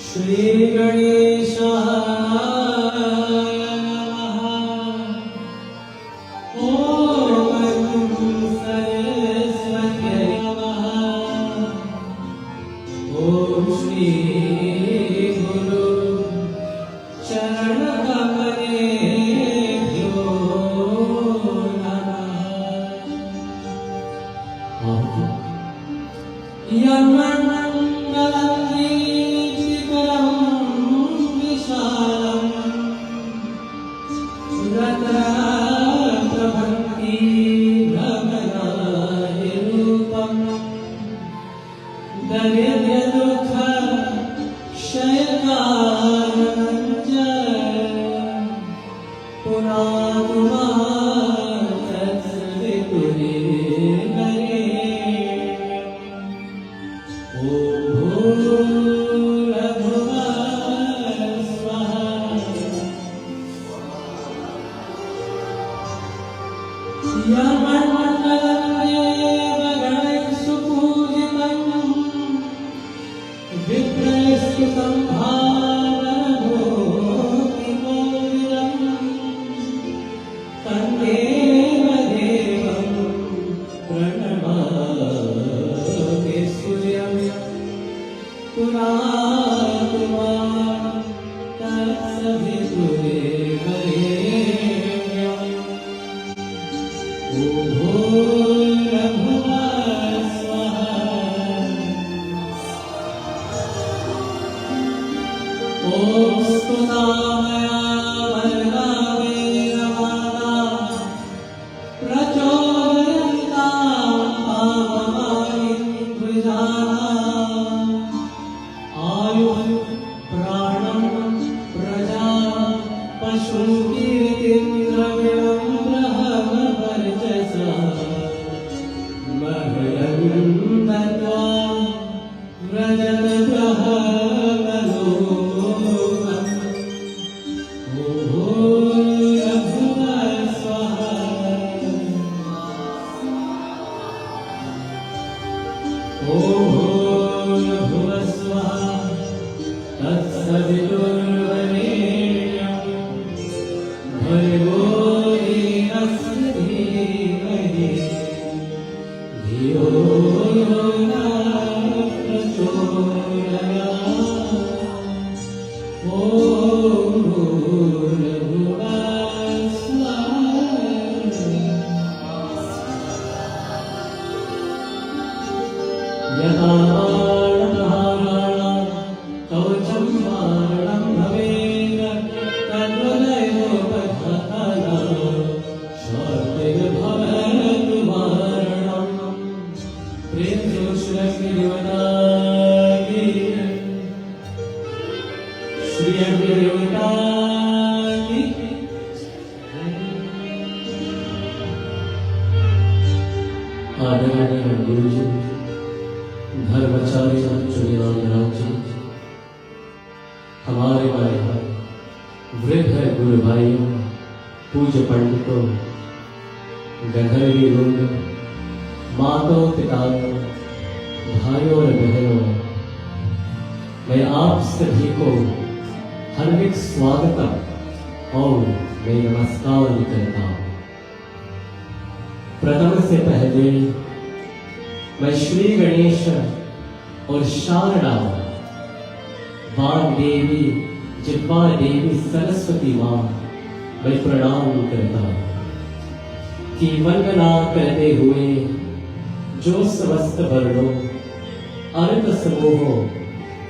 Shri Ganesha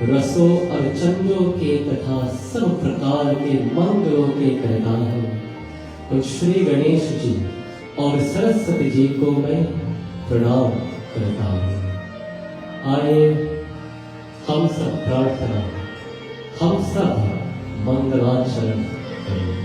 रसों और चंद्रों के तथा सब प्रकार के मंगलों के करता है, तो श्री गणेश जी और सरस्वती जी को मैं प्रणाम करता हूँ। आए हम सब प्रार्थना, हम सब मंगलाचरण करें।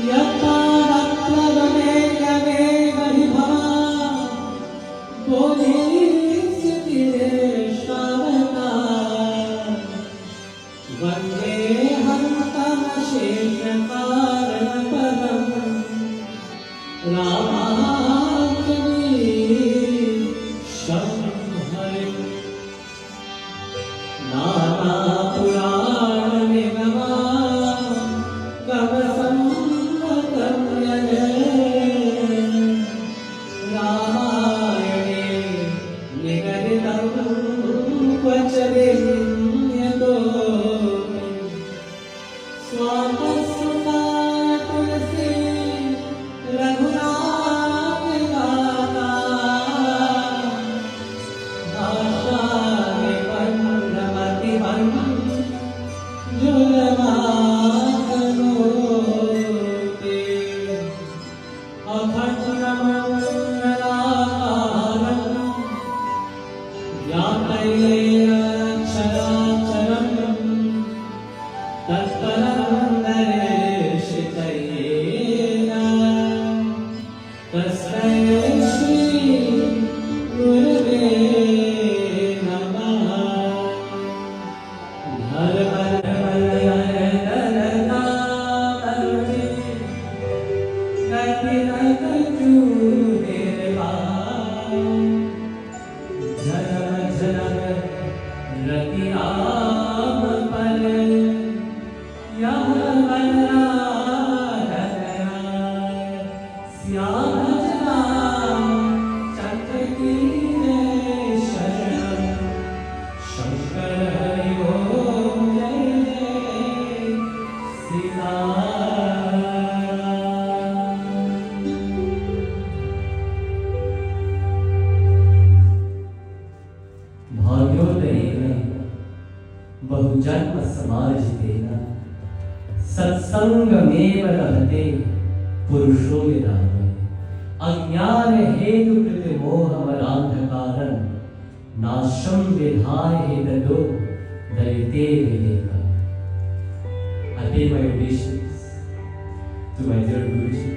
Yata संगमेव लभते पुरुषो यदामय अज्ञान हेतु कृत मोहमदान्धकारं नाशं विधाय हेतदो दयिते Viveka. I pay my obeisance to my dear Guruji,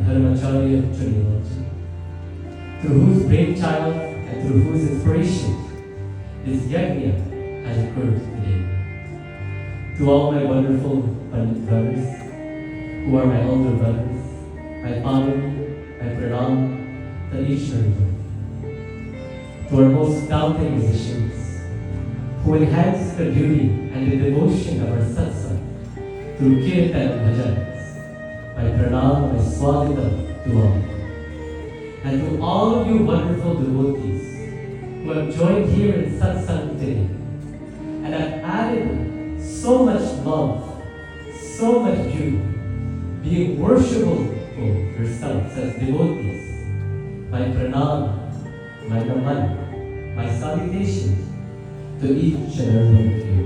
Dharmacharya Trimurti, through whose brainchild and through whose inspiration this Yajna has occurred today. To all my wonderful Pandit brothers, who are my elder brothers, my family, my pranam, to each and every one. To our most doubting musicians, who enhance the beauty and the devotion of our satsang through kirtan and bhajans, my pranam, my swagatam to all. And to all of you wonderful devotees who have joined here in satsang today and have added so much love, so much beauty, being worshipful yourselves as devotees, my pranam, my naman, my salutation to each and every one of you.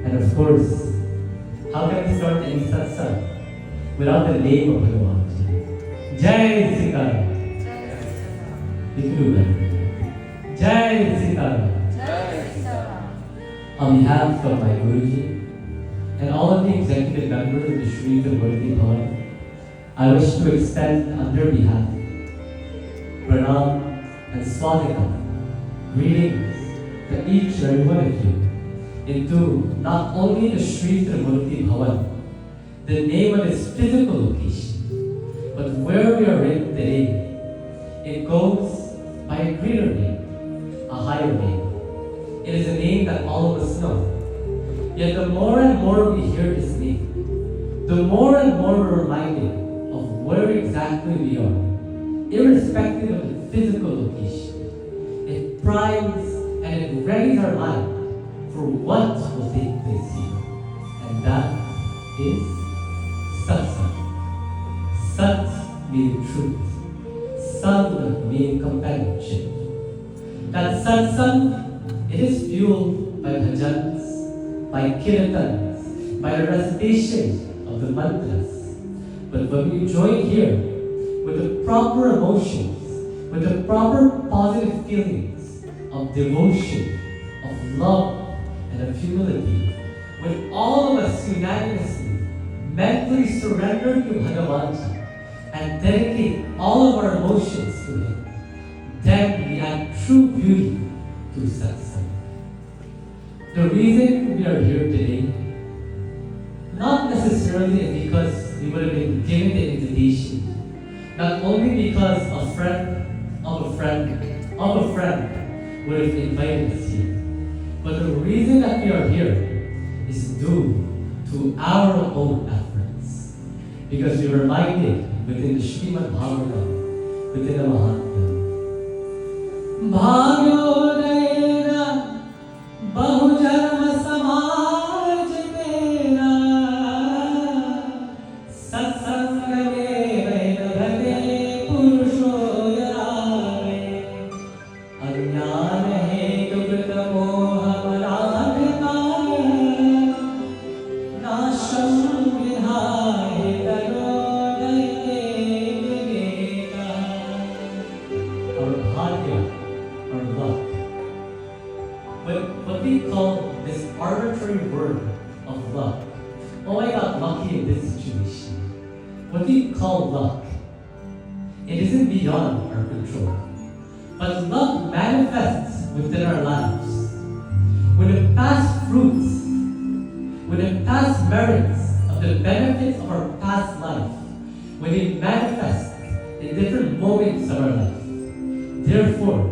And of course, how can we start any satsang without the name of Bhavan? Jai Sitaram. You can do that. Jai Sitaram. On behalf of my Guruji and all of the executive members of the Shri Trimurti Bhavan, I wish to extend on their behalf pranam and swagatam, greetings to each and every one of you into not only the Shri Trimurti Bhavan, the name of its physical location, but where we are in today. It goes by a greater name, a higher name. It is a name that all of us know. Yet the more and more we hear this name, the more and more we're reminded of where exactly we are, irrespective of the physical location. It primes and it readies our mind for what will take place here. And that is satsang. Sat meaning truth. Sang meaning companionship. That satsang, it is fueled by bhajans, by kirtans, by the recitation of the mantras. But when we join here with the proper emotions, with the proper positive feelings of devotion, of love, and of humility, with all of us unanimously, mentally surrender to Bhagavanji and dedicate all of our emotions to Him, then we add true beauty to satsang. The reason we are here today, not necessarily is because we would have been given the invitation, not only because a friend of a friend of a friend would have invited us here, but the reason that we are here is due to our own efforts. Because we were reminded within the Srimad Bhagavatam, within the Mahatma, Bhagyodayena Bahujanma Samaj Mera Satsangame Vaidabhate Purusho Yarame Ajnana Hetu Krita Moha Maradhikaya Nasham Vidhaye Tarodayate Viveka. Our bhagya, our luck. What we call this arbitrary word of luck. Oh, I got lucky in this situation. What we call luck, it isn't beyond our control. But luck manifests within our lives. When the past fruits, when the past merits of the benefits of our past life, when it manifests in different moments of our life. Therefore,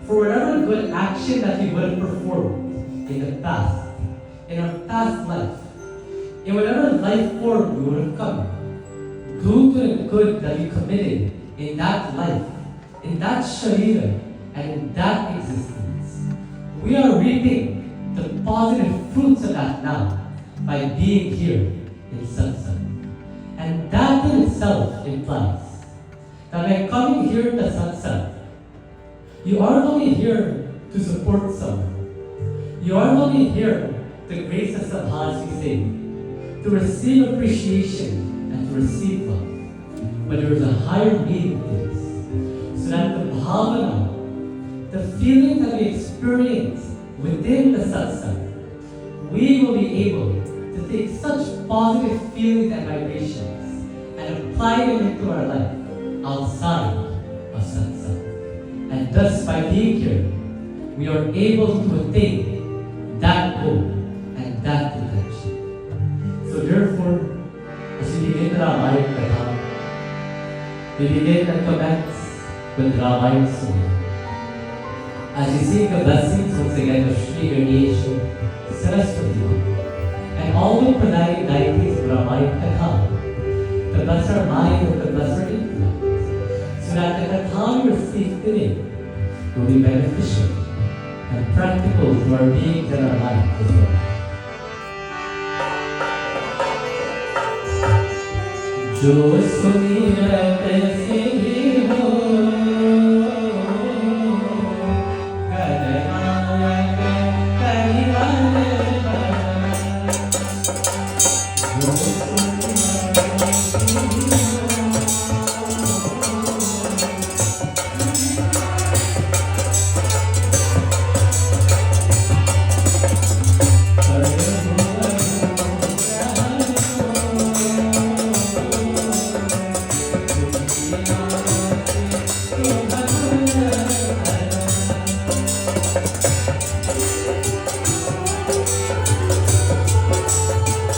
for whatever good action that we would have performed in the past, in our past life, in whatever life form we would have come, due to the good that we committed in that life, in that sharira, and in that existence, we are reaping the positive fruits of that now by being here in satsang. And that in itself implies that by coming here to satsang, you aren't only here to support someone. You aren't only here to grace us of Hajj Singh, to receive appreciation and to receive love. But there is a higher meaning to this. So that the bhavana, the feeling that we experience within the satsang, we will be able to take such positive feelings and vibrations and apply them into our life outside of satsang. And thus, by being here, we are able to attain that goal and that potential. So therefore, as we begin Ramayana Katha, we begin and commence with Ramayana Sura. As we seek the blessings once again of Shri Ganesha, Saraswati, and all the Pradani deities of Ramayana Katha, to bless our mind and to bless our intellect, so that the Katha we receive today will be beneficial and practical to our beings and our life as well. जो सुमिरत सिंह हो गणनायक करिवन जो सुमिरत Singh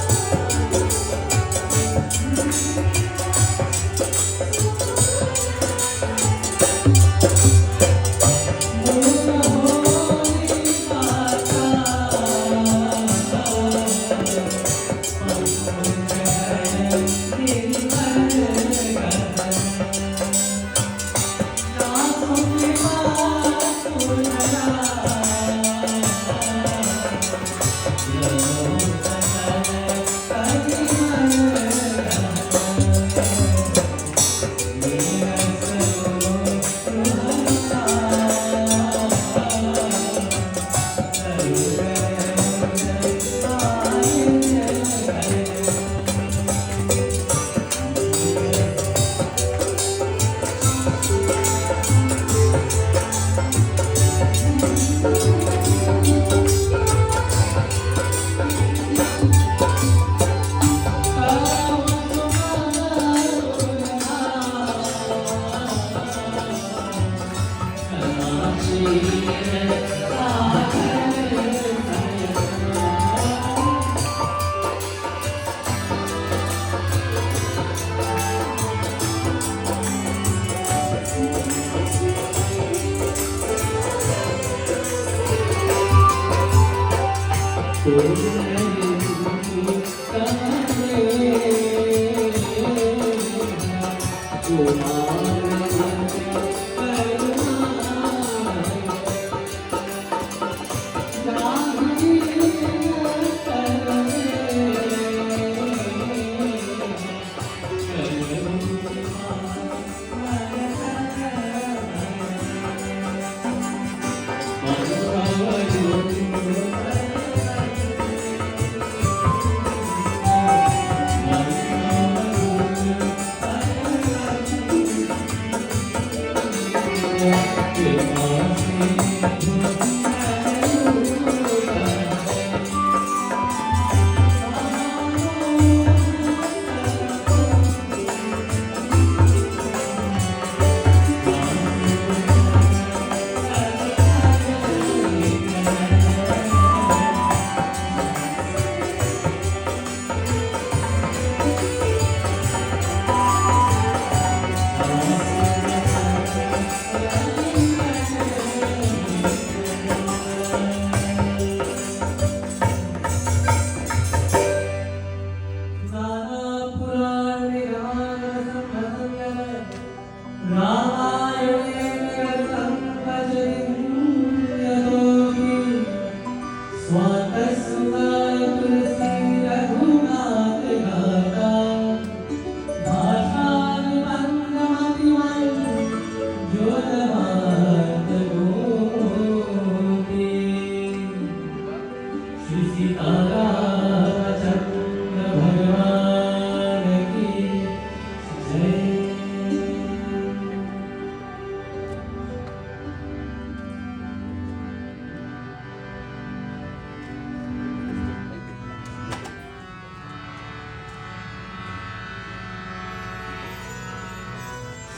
Shri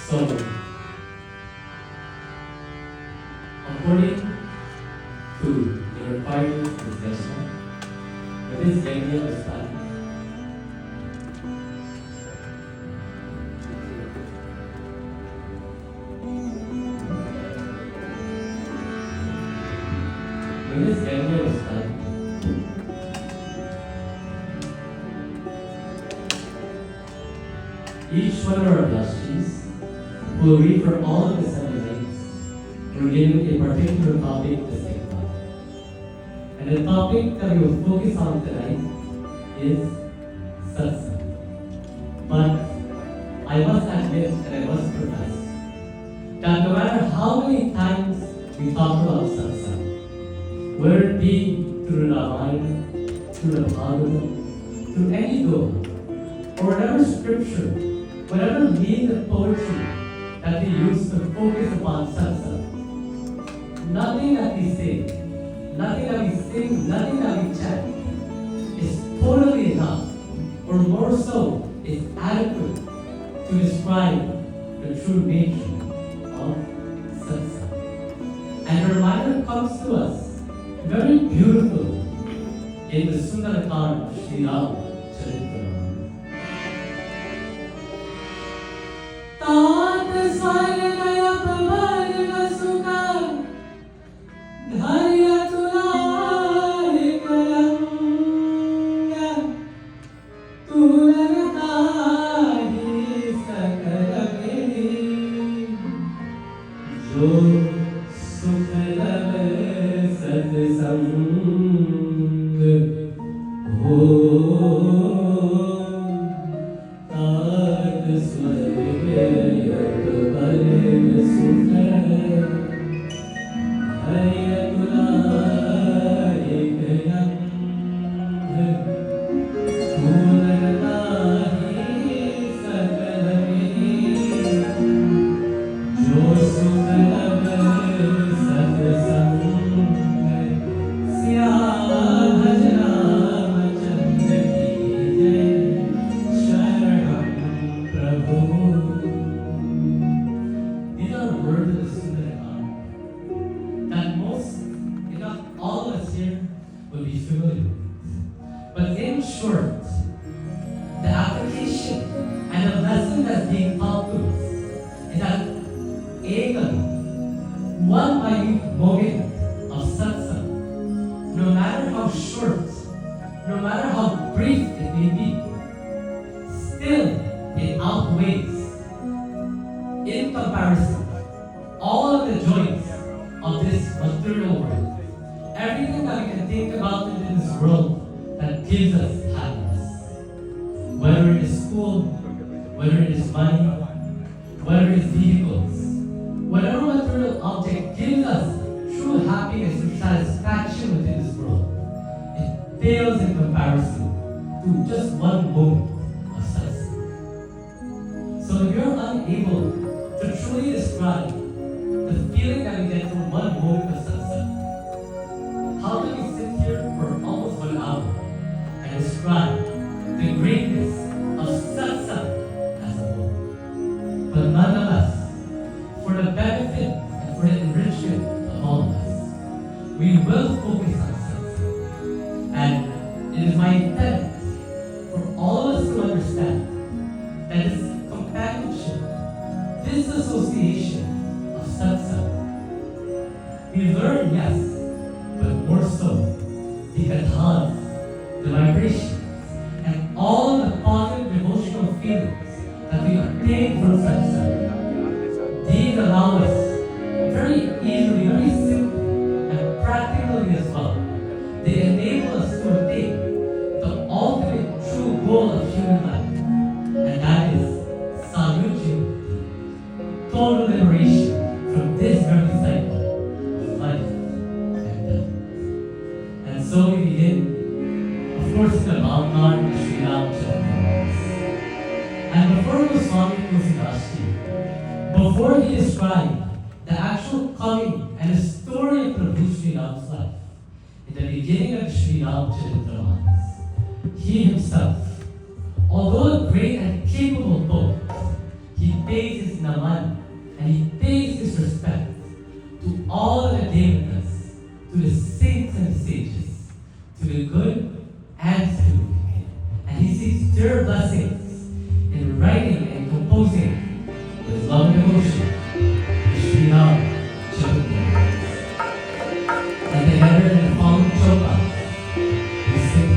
So, according to the requirements of this Yajna, when this Yajna was done, each one of our Vyas will read for all of the 7 days. We're given a particular topic to think about. And the topic that we will focus on tonight is satsang. But I must admit and I must profess that no matter how many times we talk about satsang, whether it be through the Navin, through the Bhavan, through any Doobay, or whatever scripture, whatever meaning of poetry that we use to focus upon satsang, nothing that we say, nothing that we sing, nothing that we chant is totally enough, or more so, is adequate to describe the true nature of satsang. And the reminder comes to us very beautiful in the Sundarakand of Shri. He himself, although a great and capable poet, he pays his naman and he pays his respect to all the devatas, to the saints and sages, to the good and to the wicked. And he seeks their blessings in writing and composing with love and devotion the Shri and together in the following chopa, we sing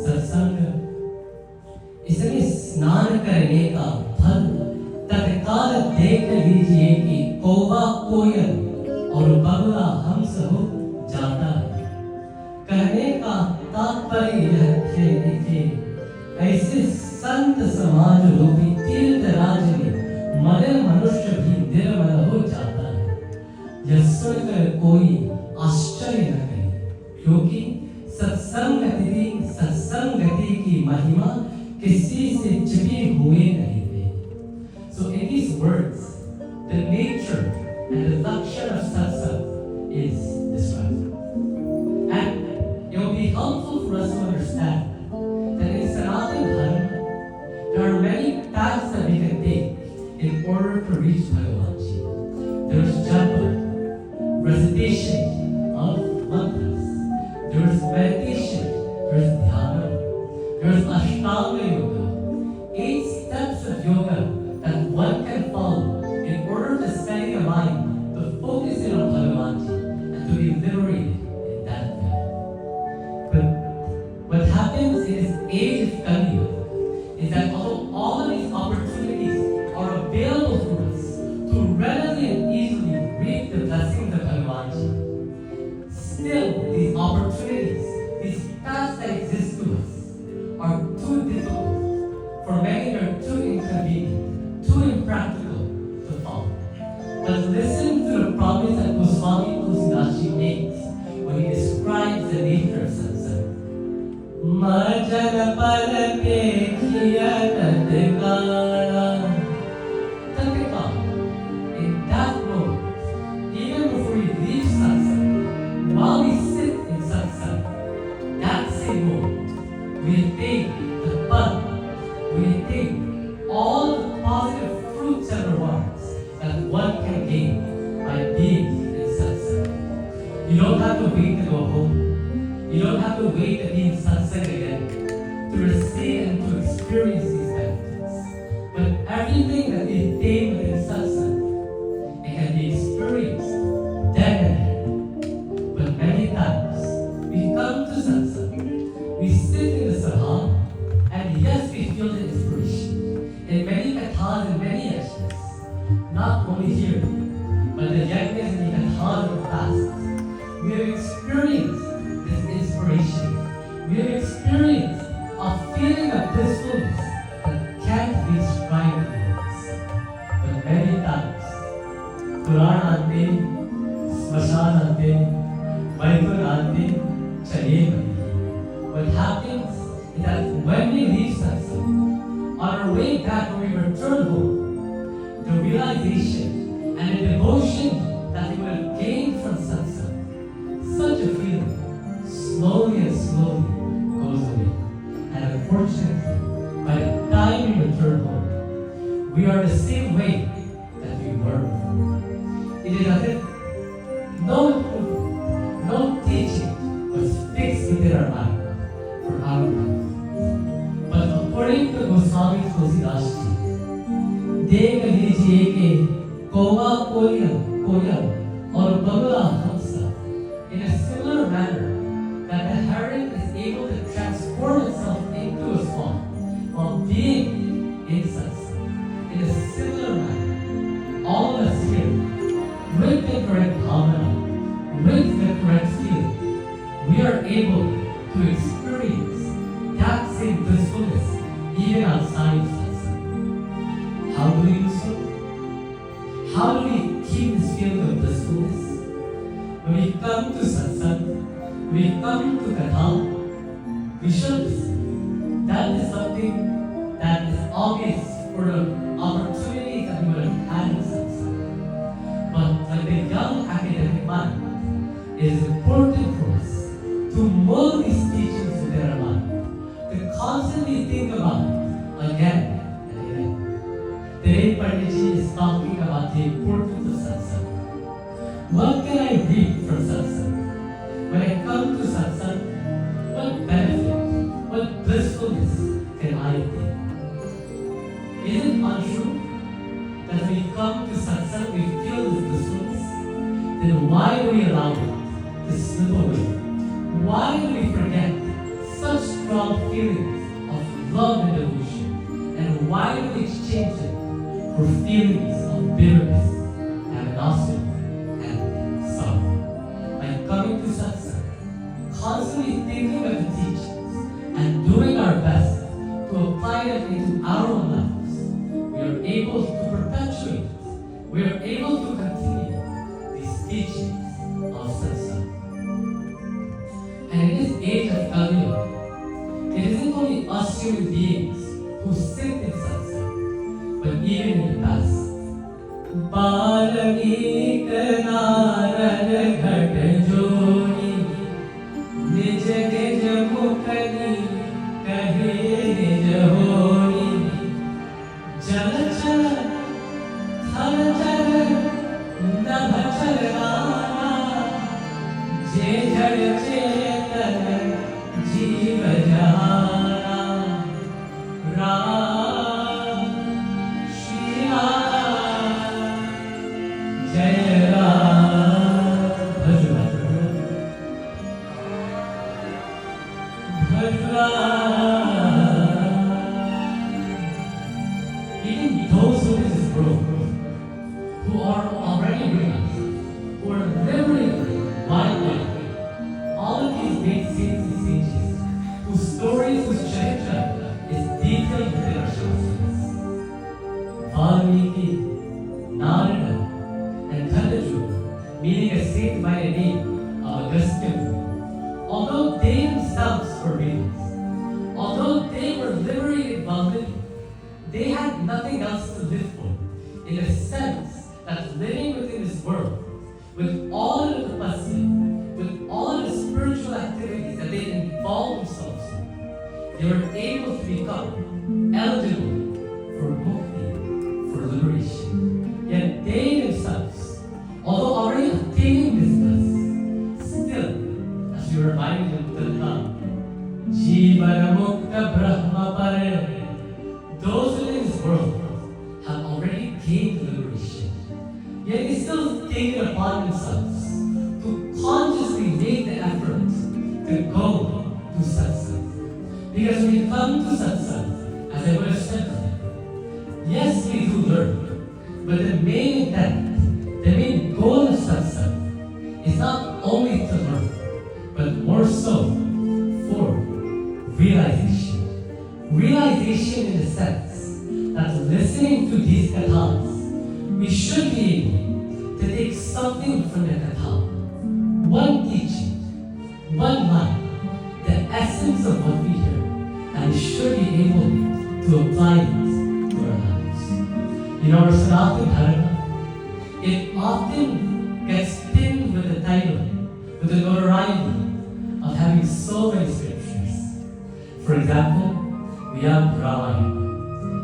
सत्संग इसमें स्नान करने का फल तत्काल देख लीजिए कि कौवा कोयल और बगुला हंस हो जाता है। कहने का तात्पर्य यह है कि ऐसे संत समाज रूपी तीर्थ राज में मरे मनुष्य भी निर्मल हो जाता है। यह सुनकर कोई आश्चर्य न करे, क्योंकि सत्संगति की महिमा किसी से छिपी हुए नहीं है। So in these words, the nature and the lakshana of satsang is described. And it will be helpful for us to understand that in Sanatana Dharma, there are many paths that we can take in order to reach Bhagavanji. There is japa, recitation of mantras. There is meditation. There is dhyana. There is ashtanga yoga. 8 steps of yoga that one can follow in order to set your mind to focus in on Bhagavanji and to be liberated in that way. But what happens in this age of Kali Yuga is that although all of these opportunities are available for us to readily and easily reap the blessings of Bhagavanji, still these opportunities, these paths that exist to us are too difficult. For many, they're too inconvenient, too impractical to follow. But listen to the promise that Goswami Tusidasi makes when he describes the nature of satsang. Majana palake kiya tatkala. In that moment, even before we leave satsang, while we sit in satsang, that same moment, we attain the fun, we attain all the positive fruits and rewards that one can gain by being in satsang. You don't have to wait to go home. You don't have to wait to be in satsang again to receive and to experience these benefits. But everything that we attain within satsang, it can be experienced then and there. But many times, we come to satsang, we sit in the sabha, and yes, we feel the inspiration. In many kathas and many yajnas, not only here, but the yajnas and the kathas of the past, we have experienced this inspiration. We have experienced a feeling of blissfulness that can't be described in words. But many times, Puran ante, Smashan ante, Vaipur ante, Chale bani. What happens is that when we leave satsang, on our way back when we return home, the realization and the devotion that we would have gained from satsang, such a feeling, slowly and slowly goes away. And unfortunately, by the time we return home, we are the same way that we were before. It is as if no teaching was fixed within our mind for our life. But according to Goswami Tulsidas-ji, देख लीजिए कि कौवा कोयल और बगुला हंसा, in a similar manner that the heron is able to transform itself into a swan while being in satsang. In a similar manner, all of us here, with the correct bhavana, with the correct feeling, we are able to experience that same blissfulness even outside satsang. How do we do so? How do we keep this feeling of blissfulness? When we come to satsang, when we come to katha, we should listen. That is something that is obvious for the opportunity that we would have had in satsang. But like the young academic mind, it is important for us to mold these teachings within our mind, to constantly think about it again and again. Today, Panditji is talking about the importance of satsang. What can I read from satsang? When I come to satsang, what benefit, what blissfulness can I attain? Is it untrue that when we come to satsang, we feel this blissfulness? Then why do we allow it to slip away? Why do we forget such strong feelings of love and devotion? And why do we exchange it for feelings of bitterness, animosity, and sorrow? By coming to satsang, constantly thinking of the teachings, and doing our best to apply them into our own lives, we are able to perpetuate, we are able to continue these teachings of satsang. And in this age of Kali Yuga, it isn't only us human beings who sit in satsang, but even in the past. Balagik naran ghat joni, nij nij mukhani kahe nij honi, jal chal thal chal nabh chalana, je jad chetan jeev jana, Ram Shri Jai Ram Bhajra. Even those who is broke, who are already winners, who are liberated wildlife, all of these great saints and sages, whose stories, whose character is detailed within our shastras. Valmiki, Narada, and Tandaju, meaning a saint by the name of Augustine, although they themselves were readers, although they were liberated while living, they had nothing else to live for, in the sense that living within this world, with all of the tapasya, with all of the spiritual activities that they involved themselves in, they were able to become eligible for mukti, for liberation. Yet they themselves, although already attaining this bliss, still take it upon themselves to consciously make the effort to go to satsang. Because when you come to satsang, as I would have said earlier, yes, we do learn, but the main intent, the main goal of satsang is not only to learn, but more so for realization. Realization in the sense that listening to these kathas, we should be able to take something from the katha, one teaching, one line, the essence of what we hear, and we should be able to apply it to our lives. In our Sanatana Dharma, it often gets pinned with the title, with the notoriety of having so many scriptures. For example, we have Ramayana.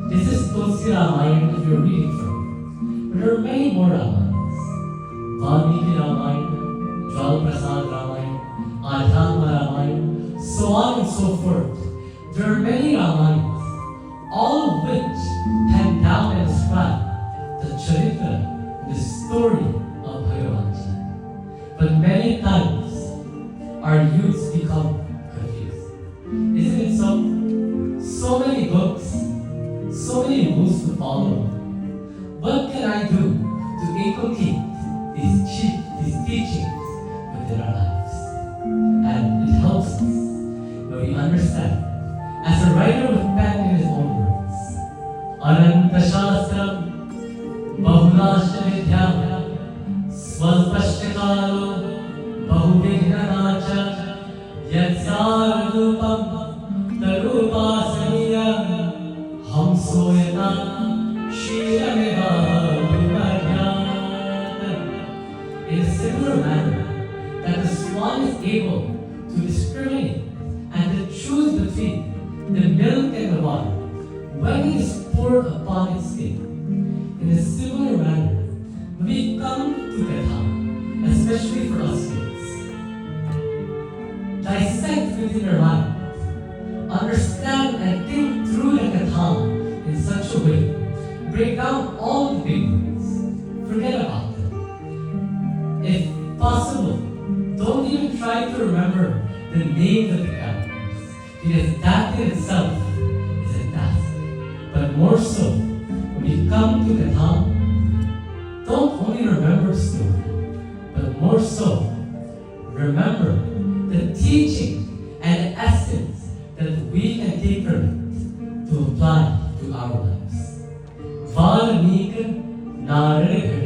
This is Tulsi Ramayana that we are reading from. But there are many more Ramayanas. Valmiki Ramayana, Jal Prasad Ramayana, Adhyatma Ramayana, so on and so forth. There are many Ramayanas, all of which pen down and describe the charitra, the story of Bhagavanji. But many times, our youths become confused. Isn't it so? So many books, so many rules to follow. What can I do to inculcate these teachings within our lives? And it helps us when we understand. As a writer with pen in his own words, Ananta Shastram, Bahulashya Vidya, Swalpashtakalo, Bahuvignanacha, Yatsarupam, Tarupasaniya, Hamsoyana, Shirameva, in a similar manner that the swan is able to discriminate and to choose between the milk and the water when it is poured upon its skin. In a similar manner, when we come to Katha, especially for us kids, dissect within our mind, understand and think through the Katha in such a way, break down all the big words, forget about them. If possible, don't even try to remember the names of the characters, because that in itself is a task. But more so, when you come to Katha, don't only remember the story, but more so, remember the teaching and the essence that we can take from it to apply to our lives. Valmiki Narada.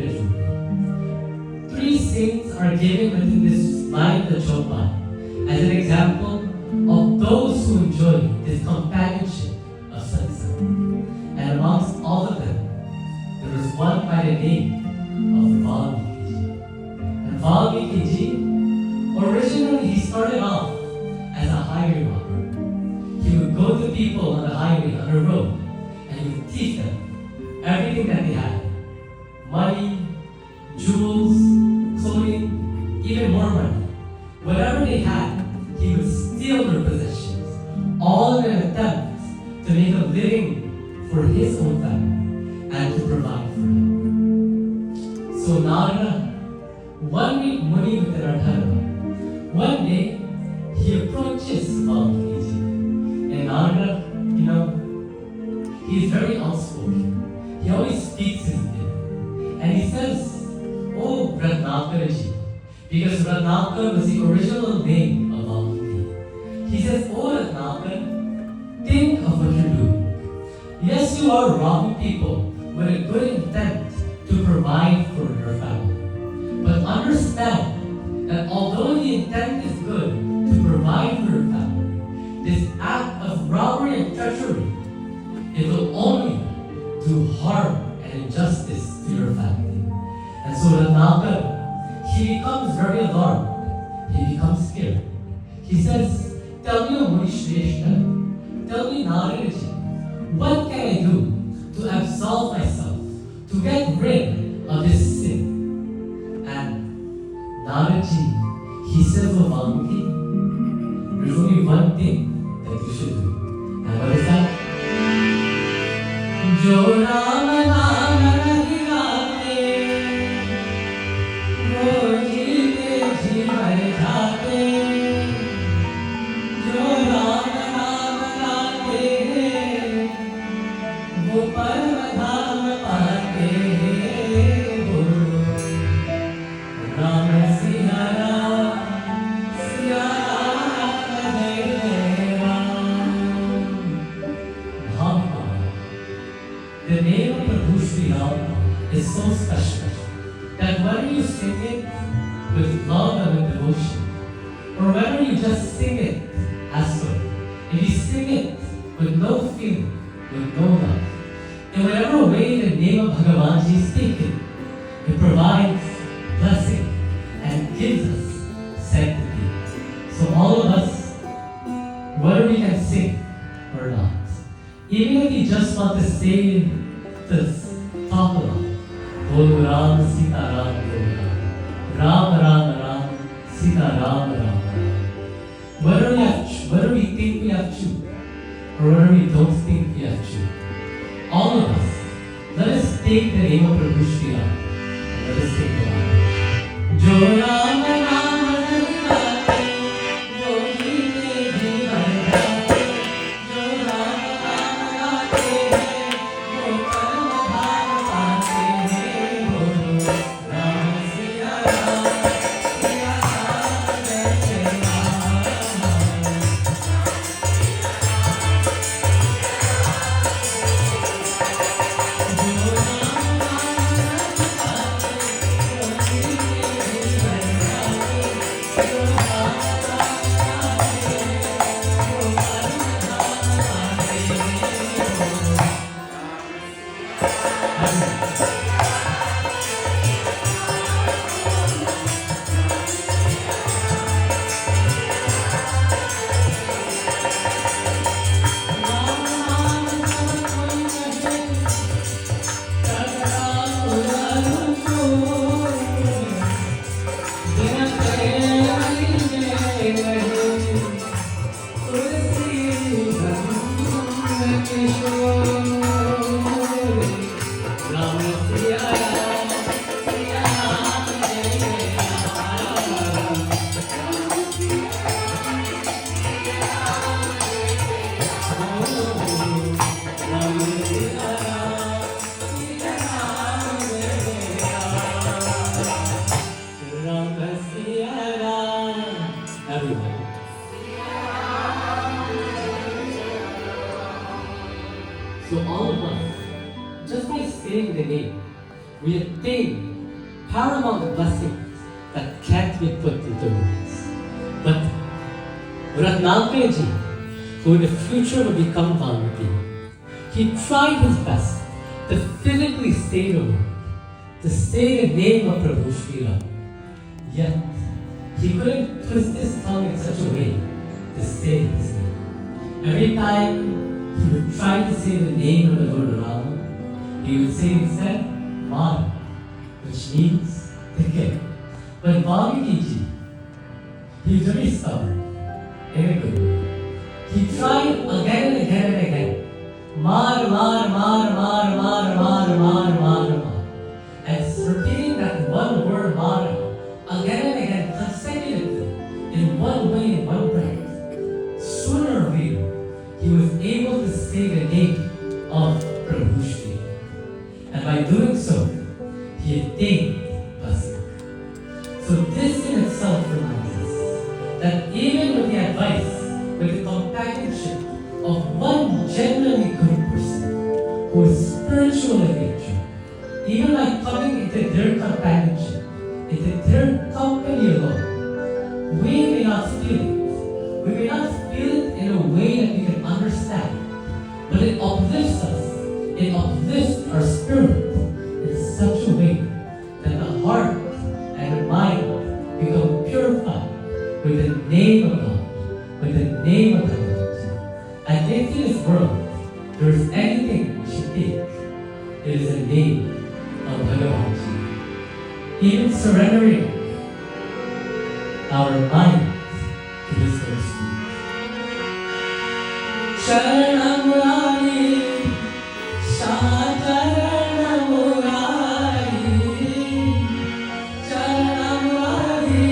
3 saints are given within this line of Chopai as an example of those who enjoy this companionship of satsang. And amongst all of them, there was one by the name of Valmiki. And Valmiki, originally he started off as a highway robber. He would go to people on the highway, on the road, and he would teach them everything that they had. Money, jewels, clothing, even more money. Whatever they had, he would steal their possessions, all in an attempt to make a living for his own family and to provide for them. So Narada, one week Muni within our dharma, one day he approaches Valmiki. And Narada, he's very outspoken. He always speaks his name. And he says, "Oh, Ratnakaraji," because Ratnakar was the original name of Valmiki. He says, "Oh, Ratnakar, think of what you're doing. Yes, you are robbing people with a good intent to provide for your family. But understand that although the intent is good to provide for your family, this act of robbery and treachery, it will only do harm and injustice to your family." And so Ratnakar, he becomes very alarmed. He becomes scared. He says, "Tell me, O Muni Shrestha, tell me, Naradaji, what can I do to absolve myself, to get rid of this sin?" And Naradaji, he says to Valmiki, "There's only one thing that you should do." And what is that? Jo Ram Naam nahi gaate, भर जाते, जो राम नाम गाते हैं वो परम धाम पाते हैं। वो राम सिया राम, सिया राम जय जय Ram. The name of Prabhu Shri Ram is so special that whether you sing it with love and with devotion, or whether you just sing it as so, if you sing it with no feeling, with no love, in whatever way the name of Bhagavan Ji is taken, it provides blessing and gives us sanctity. So all of us, whether we can sing or not, even if you just want to say this, talk about Bol Ram Sita Ram Bol Ram, Ram Ram Ram Sita Ram Ram Ram. Whether we think we have to, or whether we don't think we have to, all of us, let us take the name of Prabhu Shri Ram and let us take the Ram. Jo Ram Ram So all of us, just by saying the name, we attain paramount blessings that can't be put into words. But Ratnakar-ji, who in the future will become Valmiki, he tried his best to physically say the word, to say the name of Prabhu Shri Ram. Yet, he couldn't twist his tongue in such a way to say his name. Every time he would try to say the name of the Lord Ram, he would say instead, Mar, which means to kill. But Valmiki-ji, he was very stubborn in a good way. He tried again and again and again. Mar, mar, mar, mar, mar, mar, mar, mar, mar. And repeating that one word, mar, again and again, consecutively, in one way, in one breath. Sooner or later, he was able to say the name of Prabhu Shri. And by doing so, he attained blessing. So this in itself reminds us that even with the advice, with the companionship of one genuinely good person who is spiritual in nature, even by coming into their companionship, into their company alone, we may not feel it. We may not feel it in a way that we can understand, but it uplifts us. It uplifts our spirit in such a way that the heart and the mind become purified with the name of God, with the name of the Lord. And if in this world there is anything we should take, it is the name of Bhagavan. Even surrendering our mind to this very speech. Sharanam Murari, Sharanam Murari, Sharanam Murari,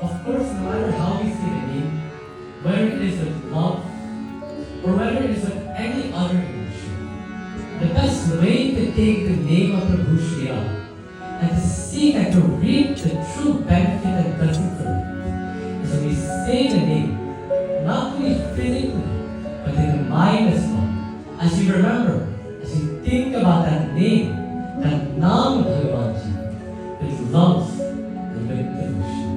Of course, no matter how we say the name, whether it is with love or whether it is with any other emotion, the best way to take the name of Prabhu Shri and to seek and to reap the true benefit and blessing from it is when we say the name, not only physically, but in the mind as well. As you remember, as you think about that name, that Naam of Bhagavanji, with love and with devotion.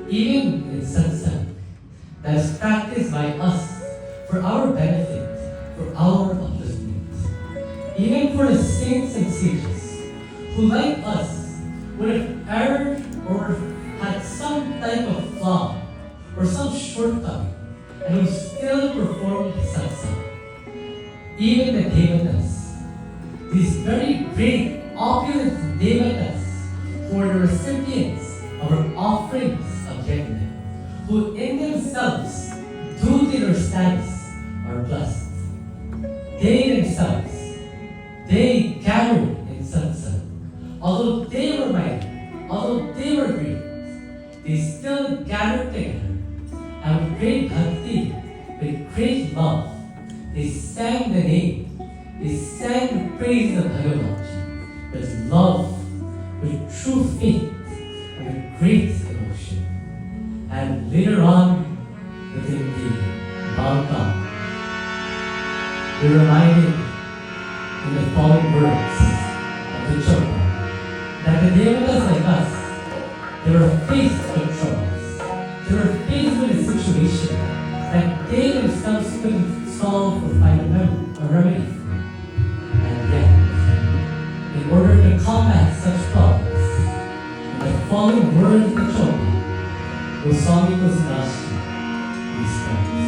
Even in satsang, that is practiced by us for our benefit, for our upliftment. Even for the saints and sages who, like us, would have erred or had some type of flaw or some shortcoming, and who still performed satsang. Even the devatas, these very great, opulent devatas, who are the recipients of our offerings of Yajna, who in themselves, due to their status, are blessed. They themselves, they gathered in satsang. Although they were mighty, although they were great, they still gathered together, and with great bhakti, with great love, they sang the name, they sang the praise of Bhagavanji with love, with true faith, and with great emotion. And later on, within the Bhagavatam, we're reminded in the following words of the Chopra that the devatas like us, they were faced with troubles, they were faced with a situation that they themselves couldn't solve or find a remedy for. And yet, in order to combat such problems, in the following words of the Chopra, Goswami Tulasdasi describes.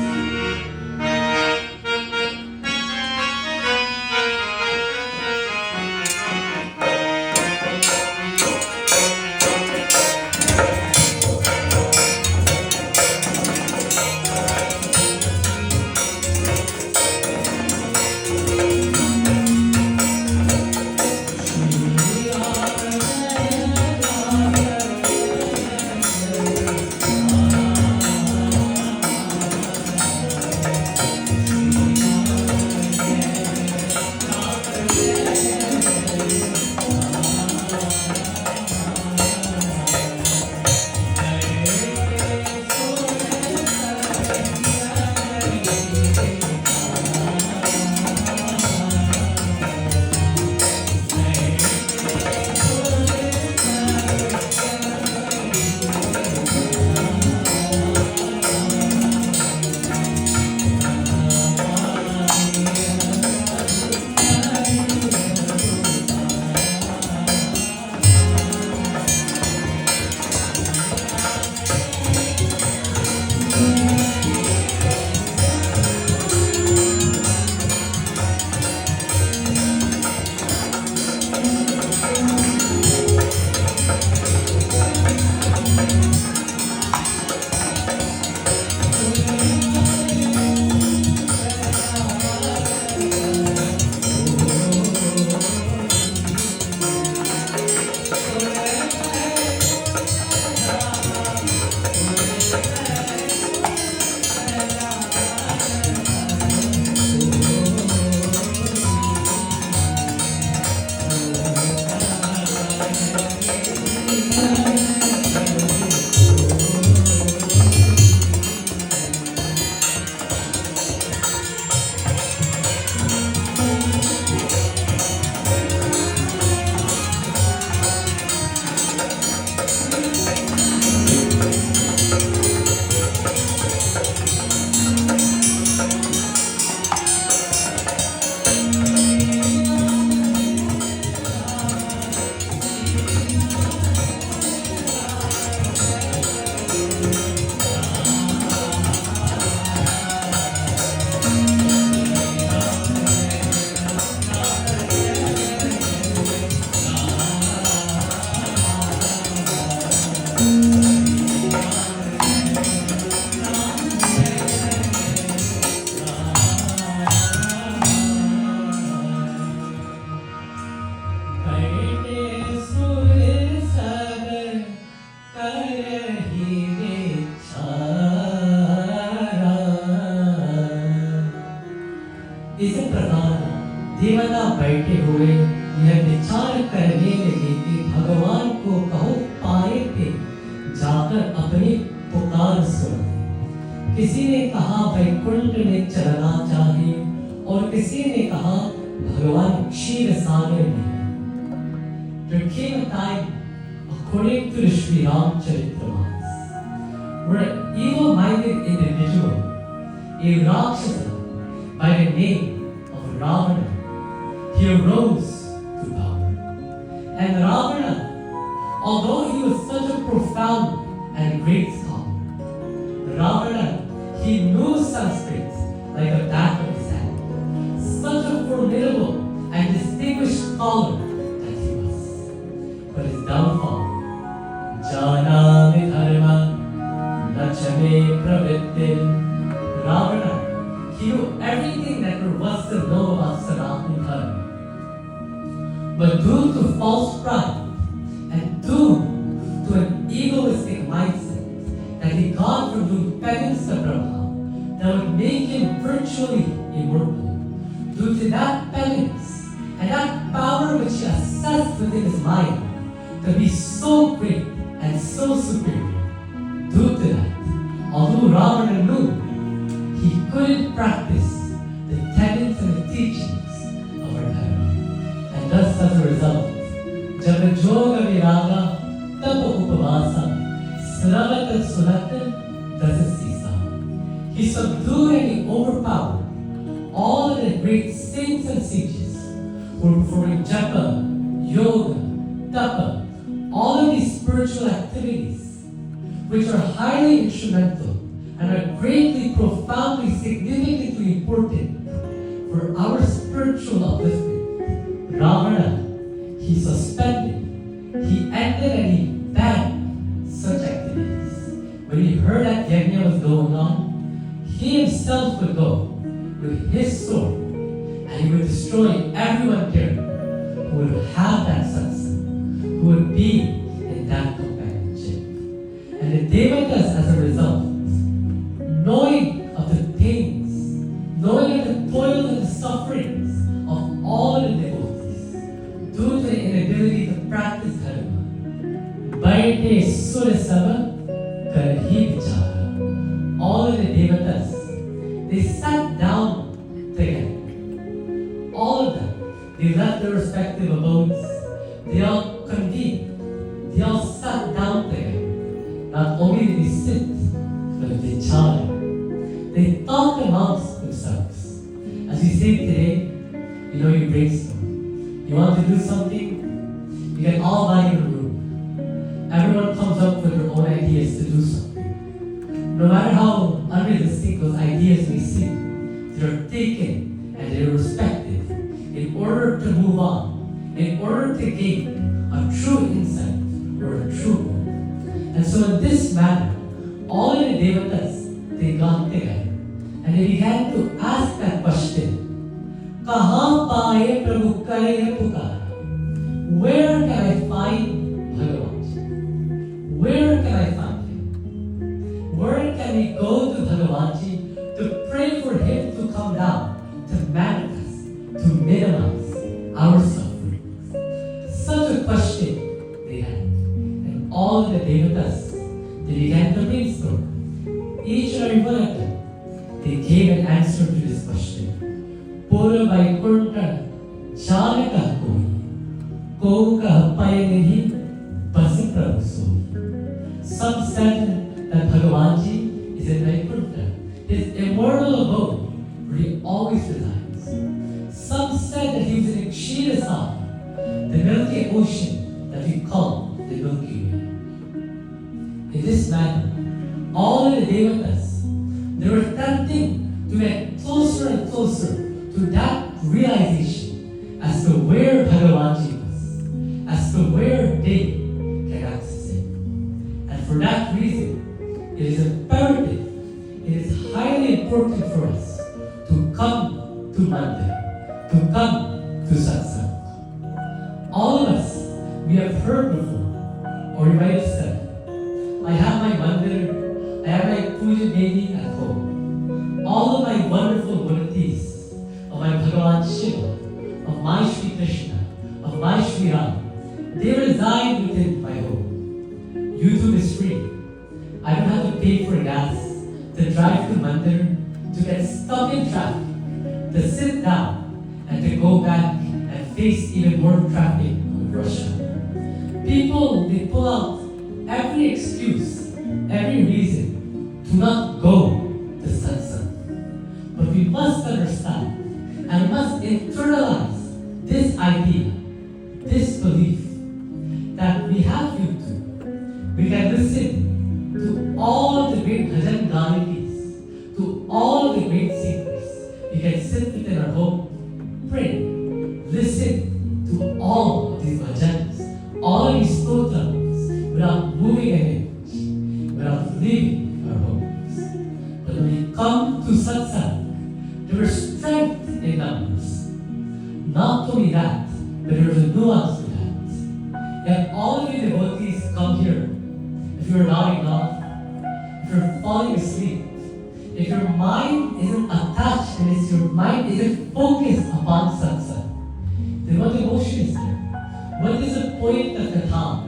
बैठे हुए यह विचार करने लगे कि भगवान को कहो पाए थे जाकर अपनी पुकार सुनाए। किसी ने कहा वैकुंठ में चलना चाहिए और किसी ने कहा भगवान क्षीर सागर में। There came a time, according to the Shri where an evil-minded individual, a Rakshasa by the name of Ravana, he arose to power. And Ravana, although he was such a profound and great scholar, Ravana, he knew Sanskrit like the back of his hand. Such a formidable and distinguished scholar that he was. But his downfall, Janami Dharma, Nachame Pravittin, Ravana, he knew everything that there was to know about Sanatana Dharma. But due to false pride and due to an egoistic mindset that he got from doing penance to Brahma that would make him virtually immortal, due to that penance and that power which he assessed within his mind to be so great and so superior, due to that, although Ravana knew he couldn't practice the tenets and the teachings of our Dharma. And thus, as a result, Jab Yoga Viraga Tapa Upavasa Sravata Sunata Dasasisa, he subdued and he overpowered all of the great saints and sages who were performing japa, yoga, tapa, all of these spiritual activities, which are highly instrumental and are greatly, profoundly, significantly important for our spiritual upliftment. Ravana, he suspended, he ended and he banned such activities. When he heard that Yajna was going on, he himself would go with his sword and he would destroy everyone there who would have that satsang, who would be in that companionship. And the Devatas, as a result, knowing of the pains, knowing of the toils and the sufferings of all the devotees, due to the inability to practice dharma, Baite Surasava Karhi Vichara, all of the Devatas, they sat down together. All of them, they left their respective abodes, they all convened, they all sat down together. Not only did they sit, but they chatted. They talked amongst themselves. As we say today, you brainstorm. You want to do something, you get all by in a room. Everyone comes up with their own ideas to do something. No matter how unrealistic those ideas may seem, they are taken and they are respected in order to move on, in order to gain a true insight or a true goal. And so in this manner, all of the Devatas, they got together and they began to ask that question, Kahan paaye Prabhu kare pukara? Where can I find Bhagavanji? Where can I find him? Where can we go to Bhagavanji to pray for him to come down, to manifest, to minimize our suffering? Such a question they had. And all the Devatas, they began to brainstorm. Each and every one of them, they gave an answer to this question. Pura Vaikunta Chanaka Koi, Koka Payanihi Basi Prabhu Soi. Some said that Bhagavanji is in Vaikunta, his immortal abode where he always resides. Some said that he was in Kshiras, the milky ocean that we call the Milky Way. In this manner, all of the Devatas, they were attempting to get closer and closer to that realization as to where Bhagavanji was, as to where they can access him. And for that reason, it is imperative, it is highly important for us to come to Mandir, to come to satsang. All of us, we have heard before, or you might have said, I have my mandir, I have my puja baby at home. All of my wonderful devotees, of my Bhagavan Shiva, of my Shri YouTube is free. I don't have to pay for gas to drive to Mandir, to get stuck in traffic, to sit down, and to go back and face even more traffic with Russia. People, they pull out every excuse, every reason to not go to satsang. But we must understand and must internalize this idea, this belief that we have YouTube. We can listen to all the great bhajan gayakis, to all the great singers. We can sit within our home, pray, listen to all of these bhajans, all of these stotrams, without moving an inch, without leaving our homes. But when we come to satsang, there is strength in numbers. Not only that, but there is a nuance to that. If all of you devotees come here, if you're nodding off, if you're falling asleep, if your mind isn't attached and if your mind isn't focused upon satsang, then what devotion is there? What is the point of the time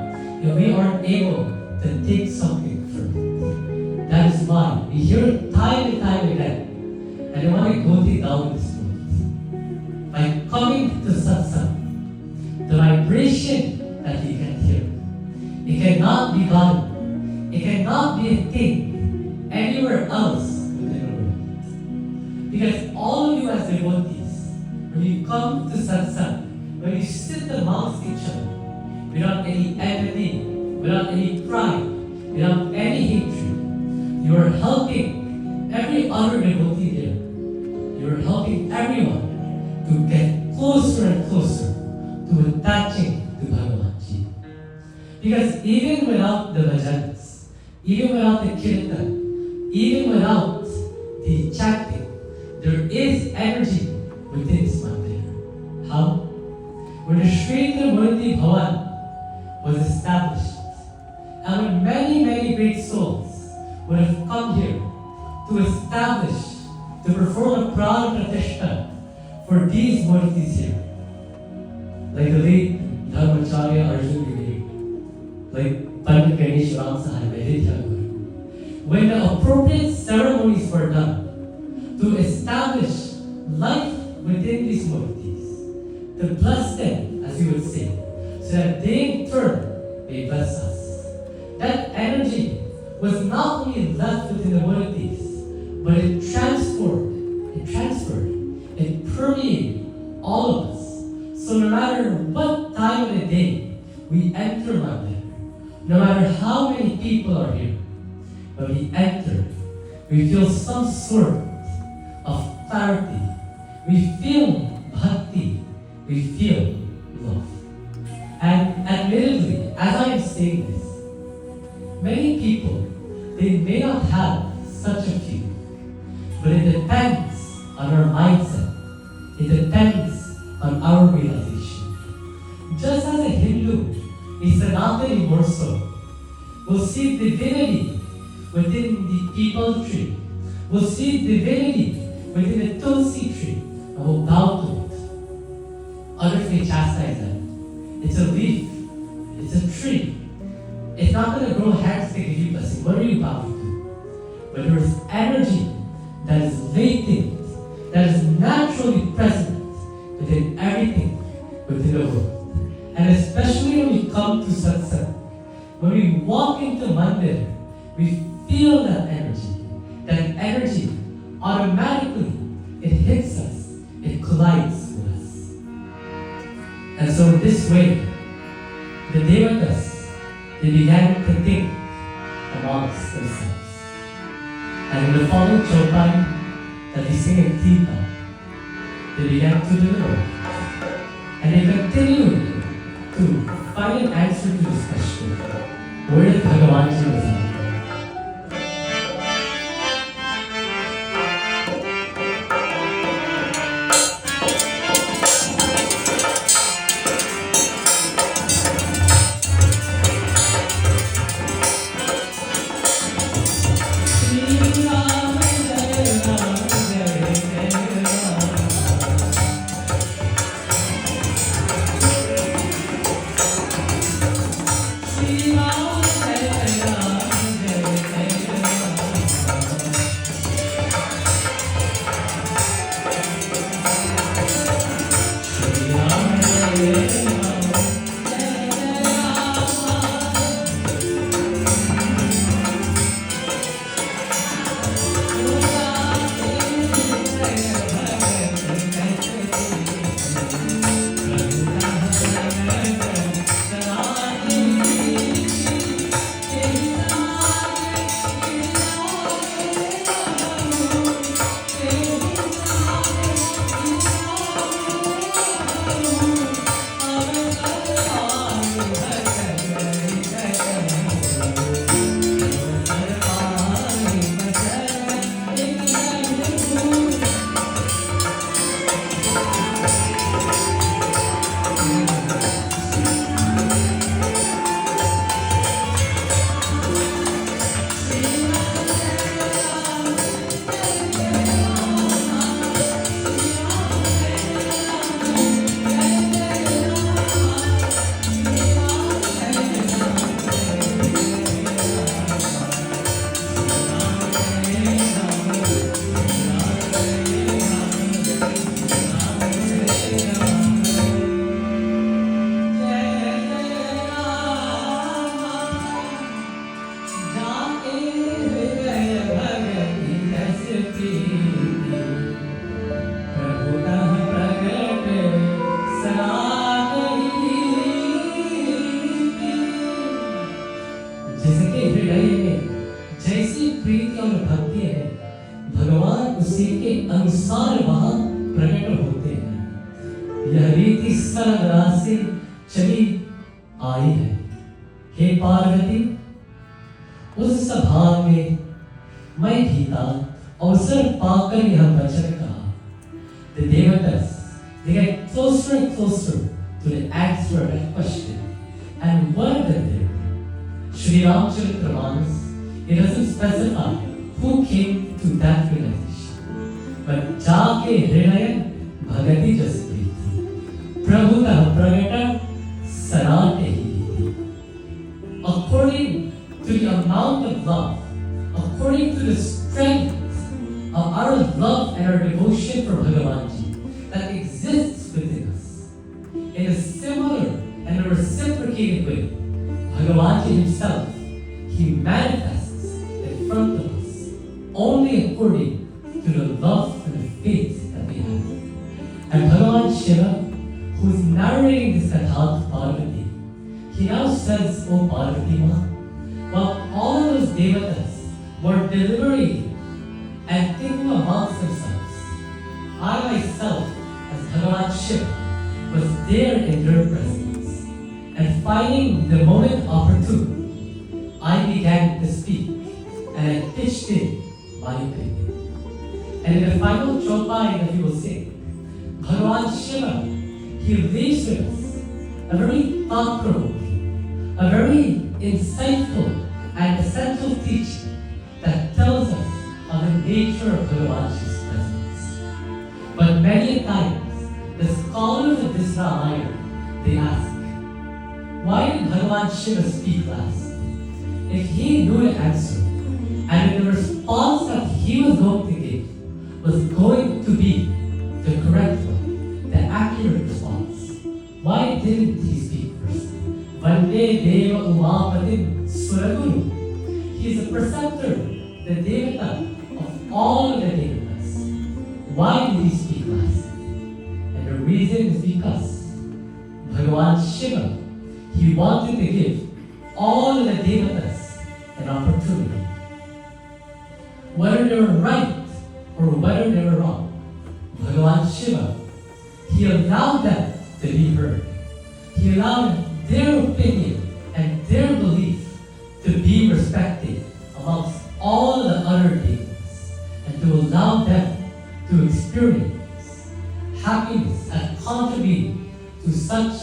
if we aren't able to take something from it? That is why we hear it time and time again, and I want to go down this road. By coming to satsang, the vibration that you can hear, it cannot be done, it cannot be attained anywhere else within the world. Because all of you as devotees, when you come to satsang, when you sit amongst each other, without any envy, without any pride, without any hatred, you are helping every other devotee there. You are helping everyone to get closer and closer to attaching to Bhagavanji. Because even without the bhajans, even without the kirtan, even without the chanting, there is energy within this mandir. How? When the Shri Trimurti Bhavan was established, and when many great souls would have come here to establish, to perform a pran pratishtha for these murtis here, like the late Dharmacharya Arjun Giri, like Pandit Ganesh Ram Sahai Veditya Guru, when the appropriate ceremonies were done to establish life within these murtis, to bless them, as you would say, so that they in turn may bless us. That energy was not only left within the murtis, but it transferred, it permeated all of us. So no matter what time of the day we enter Mandir, no matter how many people are here, when we enter, we feel some sort of clarity, we feel bhakti, we feel love. And admittedly, as I am saying this, many people, they may not have such a feeling, but it depends on our mindset. It depends on our realization. Just as a Hindu is Sanatani more so, will see divinity within the peepal tree, will see divinity within the tulsi tree, and will bow to it. Others may chastise that. It's a leaf, it's a tree. It's not going to grow hairs to give you blessing. What are you bowing to? But there is energy that is latent, that is naturally present within everything within the world. And especially when we come to satsang, when we walk into mandir, we feel that energy. That energy automatically, it hits us, it collides with us. And so in this way, the devatas, they began to think amongst themselves. And in the following chopai that we sing in Tika, they began to deliver. And they continued to find an answer to this question. Where did Bhagavanji reside? Shri हृदय में जैसी प्रीति और भक्ति है, भगवान उसी के अनुसार वहां प्रकट होते हैं। यह रीति सरलता से चली आई है। हे पार्वती, उस सभा में मैं भी था, अवसर पाकर यह वचन कहा। The devatas, they get closer and closer to the answer of that question. And one of them there, Shri Ramcharitmanas, it doesn't specify who came to that realization. But जाके हृदय भगति जस प्रीति, प्रभु का प्रगटा सराटे ही। According to the amount of love, according to the strength of our love and our devotion for Bhagavanji that exists within us, in a similar and a reciprocated way, Bhagavanji himself, he manifests in front of us only according to the love and the faith that we have. And Bhagavan Shiva, who is narrating this katha to Parvati, he now says, "O Parvati Ma, while all of those devatas were deliberating and thinking amongst themselves, I myself, as Bhagavan Shiva, was there in their presence, and finding the moment opportune, I began to speak, and I pitched in my opinion." And in the final chaupai that he will sing, Bhagavan Shiva, he leaves with us a very thought-provoking, a very insightful and essential teaching that tells us of the nature of Bhagavanji's presence. But many times, the scholars of this Ramayana, they ask, why did Bhagavan Shiva speak last? If he knew the answer, and if the response that he was going to give was going to be the correct one, the accurate response, why didn't he speak first? Vande Deva Umapatim Suraguru. He is the preceptor, the Devata of all of the Devatas. Why did he speak last? And the reason is because Bhagavan Shiva, he wanted to give all of the Devatas an opportunity. Whether they were right or whether they were wrong, Bhagavan Shiva, he allowed them to be heard. He allowed their opinion and their belief to be respected amongst all the other devas, and to allow them to experience happiness and contributing to such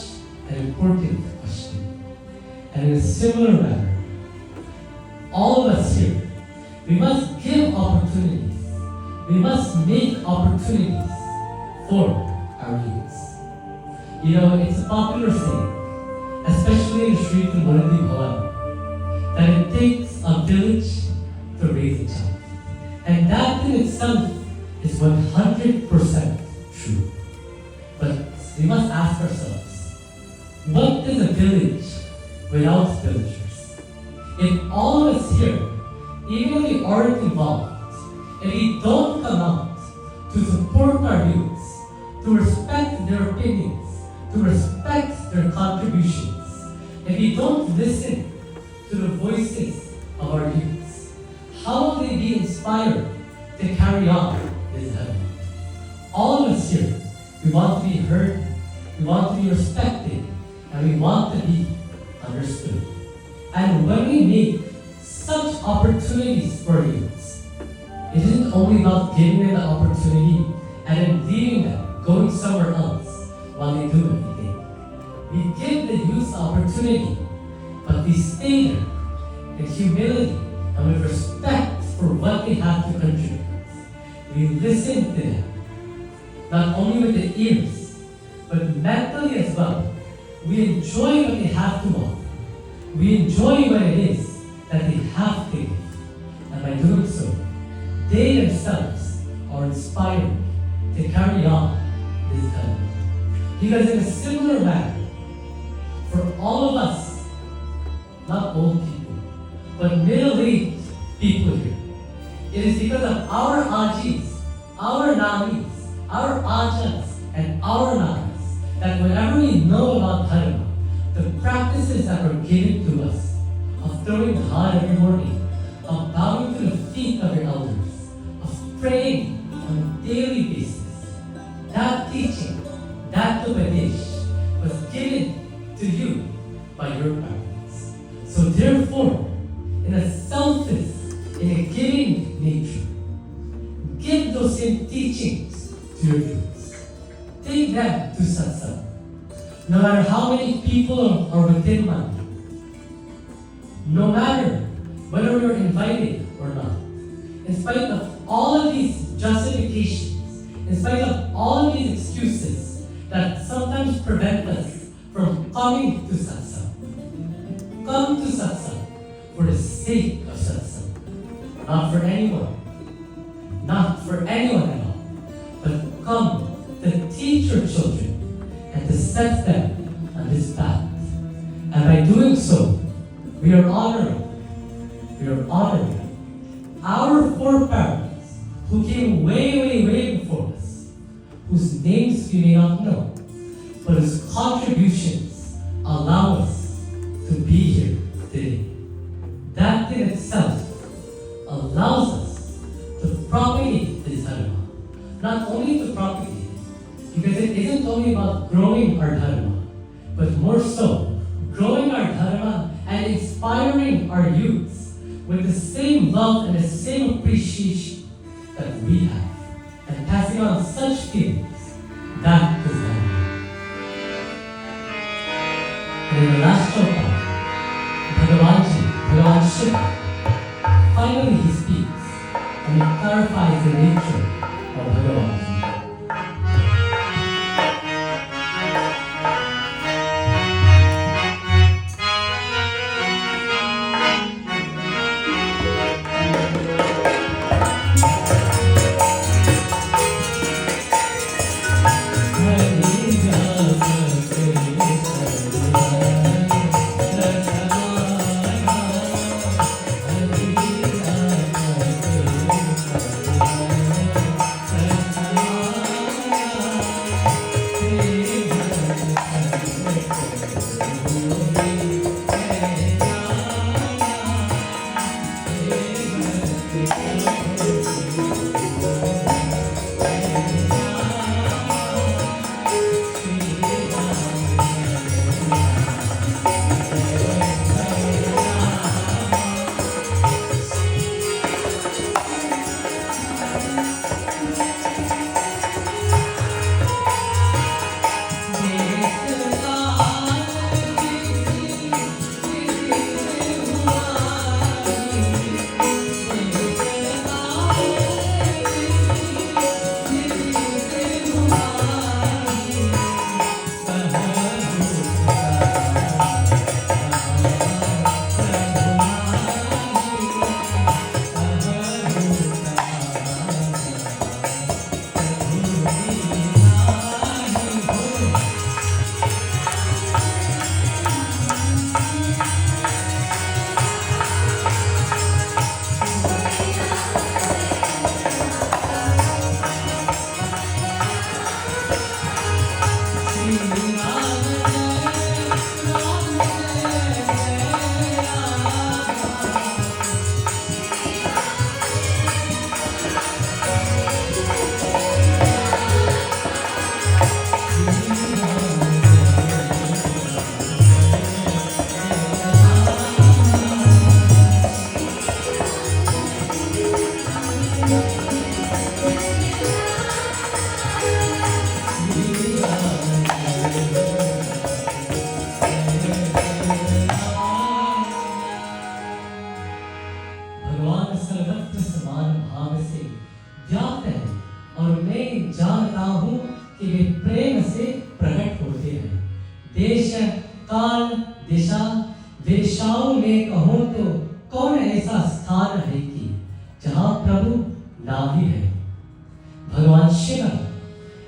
an important question. And in a similar manner, all of us here, we must give opportunities. We must make opportunities for our youths. You know, it's a popular saying, especially in Shri Trimurti Bhavan, that it takes a village to raise a child. And that in itself is 100% true. But we must ask ourselves, what is a village without villagers? If all of us here, even if we aren't involved, if we don't come out to support our youths, to respect their opinions, to respect their contributions, if we don't listen to the voices of our youths, how will they be inspired to carry on this heaven? All of us here, we want to be heard, we want to be respected, and we want to be understood. And when we make such opportunities for youths, it isn't only about giving them the opportunity and then leaving them, going somewhere else while they do everything. We give the youth the opportunity, but we stay there in humility and with respect for what they have to contribute. We listen to them, not only with the ears, but mentally as well. We enjoy what they have to offer. We enjoy what it is that they have to give. And by doing so, they themselves are inspired to carry on this heaven. Because in a similar manner, for all of us, not old people, but middle-aged people here, it is because of our ajis, our nanis, our ajas, and our nanas, that whenever we know about dharma, the practices that were given to us of throwing dhar every morning, of bowing to the feet of your elders, of praying on a daily basis. That teaching, that upadesh, was given to you by your parents. So therefore, in a selfless, in a giving nature, give those same teachings to your youths. Take them to satsang. No matter how many people are within one, no matter whether you're invited or not, in spite of all of these justifications, in spite of all of these excuses that sometimes prevent us from coming to satsang, come to satsang for the sake of satsang, not for anyone, not for anyone at all, but come to teach your children and to set them on this path. And by doing so, we are honoring our foreparents who came way before us, whose names we may not know, but whose contributions allow us to be here today. That in itself allows us to propagate this dharma. Not only to propagate it, because it isn't only about growing our dharma, but more so, growing our dharma and inspiring our youths with the same love and the same appreciation that we have, and passing on such feelings. That is dharma. And in the last shloka, Bhavan Shri, finally he speaks and he clarifies the nature of Bhagavan.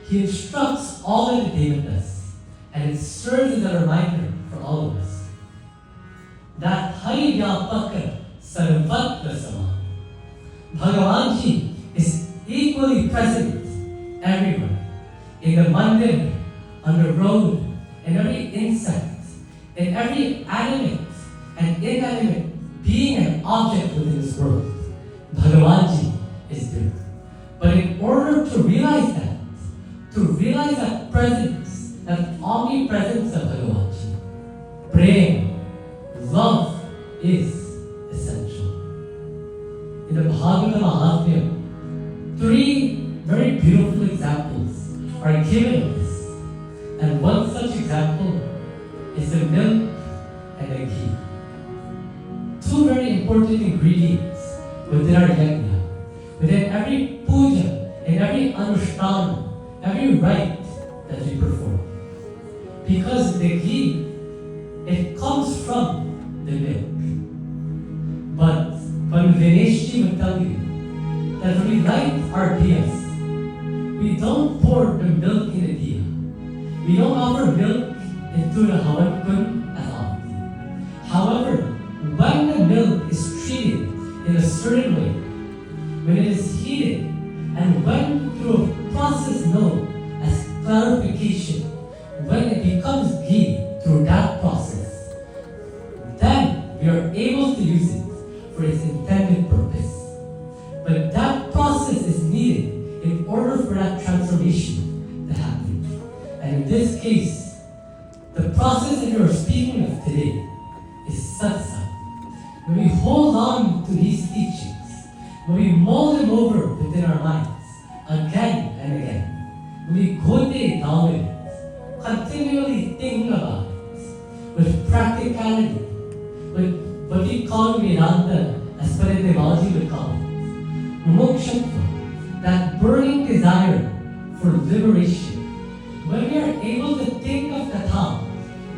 He instructs all of the Devatas, and it serves as a reminder for all of us that Hari Vyapaka Sarvatra Sama. Bhagavan Ji is equally present everywhere, in the mandir, on the road, in every insect, in every animate and inanimate being an object within this world. Bhagavanji is there. But in order to realize that presence, that omnipresence of Bhagavanji, prema, love is essential. In the Bhagavata Mahatmya, 3 very beautiful examples are given of this. And one such example is the milk and the ghee. 2 very important ingredients within our yajna, within every puja, in every anushtana, every rite that we perform. Because the ghee, it comes from the milk. But Vineshji will tell you that when we light our diyas, we don't pour the milk in the diya. We don't offer milk into the Havan Kund as often. However, when the milk is treated in a certain way, when it is heated, and when through a process known as clarification, when it becomes ghee through that process, then we are able to use it for its intended purpose. But that process is needed in order for that transformation to happen. And in this case, the process that you are speaking of today is satsang. When we hold on to these teachings, when we mull them over within our minds again and again, when we go day down with it, continually thinking about it with practicality, with what we call Vedanta, as per the etymology we call it, mokshatva, that burning desire for liberation. When we are able to think of Katha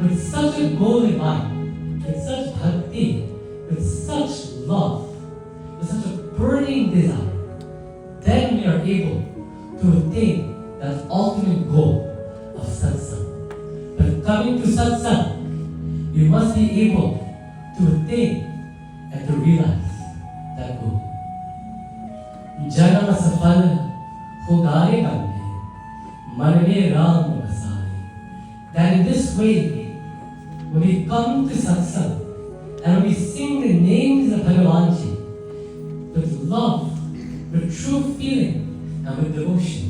with such a goal in mind, with such bhakti, with such love, with such a burning desire, then we are able to attain that ultimate goal of satsang. But coming to satsang, you must be able to attain and to realize that goal. Janam safal ho gare bande, man mein Ram vasare. That in this way, when we come to satsang and we sing the names of Bhagavanji with love, with true feeling, and with devotion,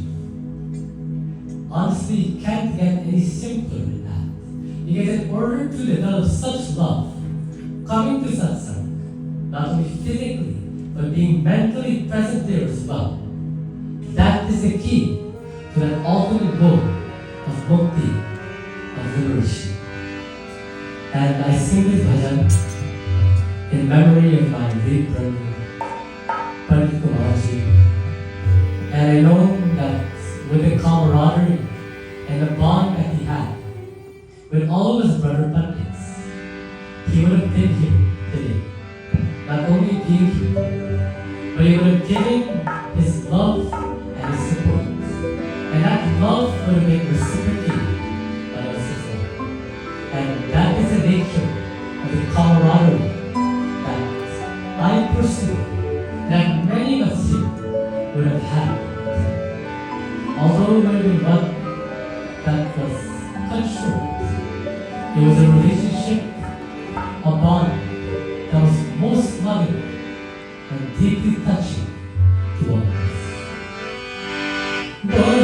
honestly, you can't get any simpler than that. Because in order to develop such love, coming to satsang, not only physically, but being mentally present there as well, that is the key to that ultimate goal of mukti, of liberation. And I sing this bhajan in memory of my late brother, Pandit Kumarji. And I know that with the camaraderie and the bond that he had with all of his brother Pandits, he would have been here today. Not only being here, but he would have given his love and his support. And that love would have been reciprocated by us as well. And that is the nature of the camaraderie that I personally, that many of us here would have had. Although it might have been one that was cut short, it was a relationship, a bond that was most loving and deeply touching to all of us. Bye.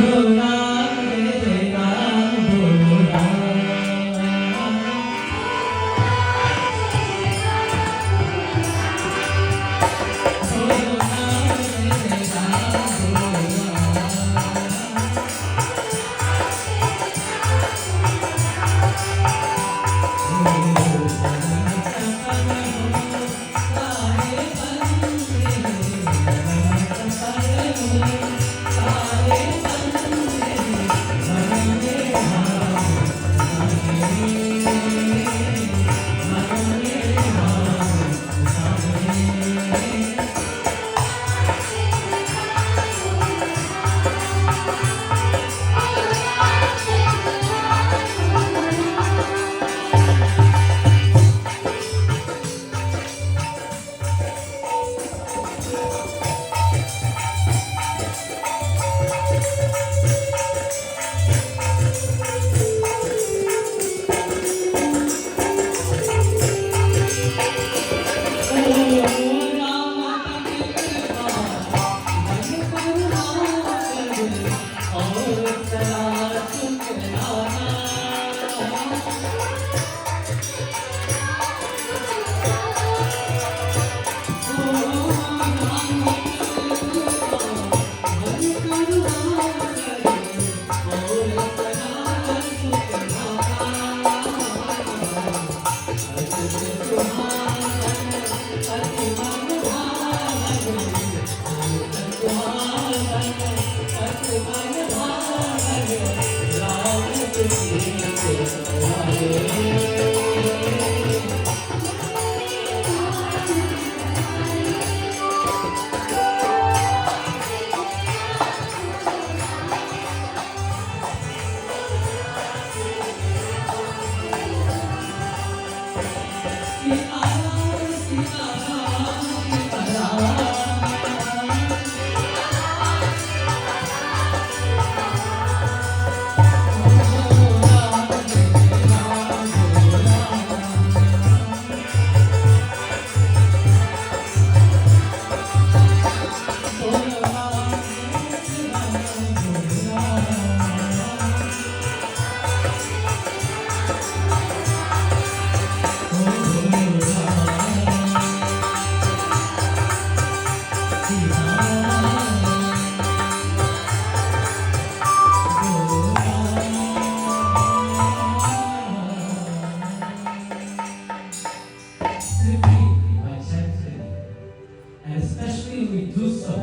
especially we do so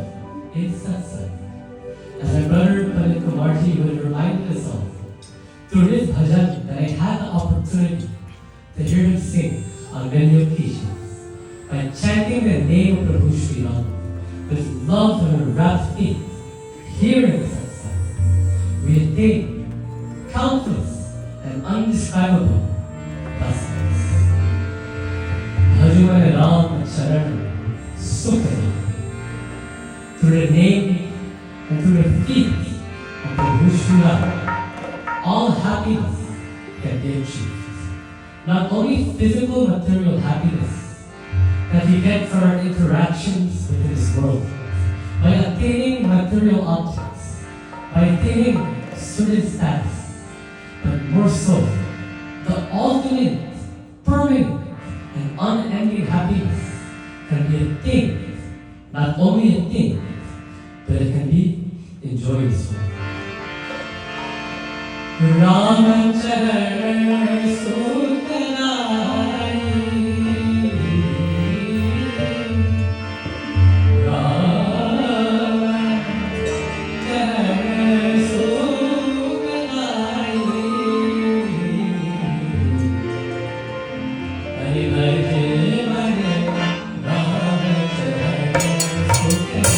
in satsang. As my brother Pandit Kumarji would remind us of, through his bhajan that I had the opportunity to hear him sing on many occasions, by chanting the name of Prabhu Shri with love and a rapt faith here in satsang, we attain countless and undescribable blessings. Bhajuman Ram Charan Sukhani. Through the name and through the feet of Prabhu Shri, all happiness can be achieved. Not only physical material happiness that we get from our interactions with this world, by attaining material objects, by attaining certain status, but more so, the ultimate, permanent, and unending happiness can be attained, not only attained, but it can be enjoyed as well. Ramacharana Sutanai, Ramacharana Sutanai, Hari Bhaje Bhaje Ramacharana Sutanai.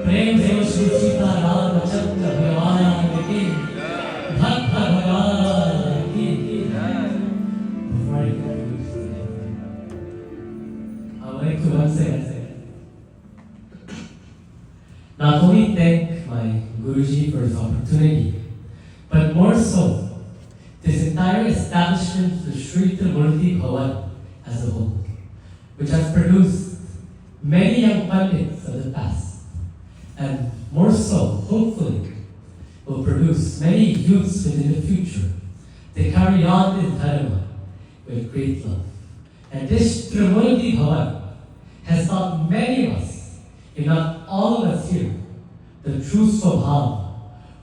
प्रेम से श्री सीता रामचंद्र भगवान की भक्त भगवान की Before I conclude today, I would like to once again not only thank my Guruji for his opportunity, but more so this entire establishment, the Shri Trimurti Bhavan as a whole, which has produced many young pandits of the past, and more so, hopefully, will produce many youths within the future to carry on this dharma with great love. And this Trimurti Bhavan has taught many of us, if not all of us here, the true swabhava,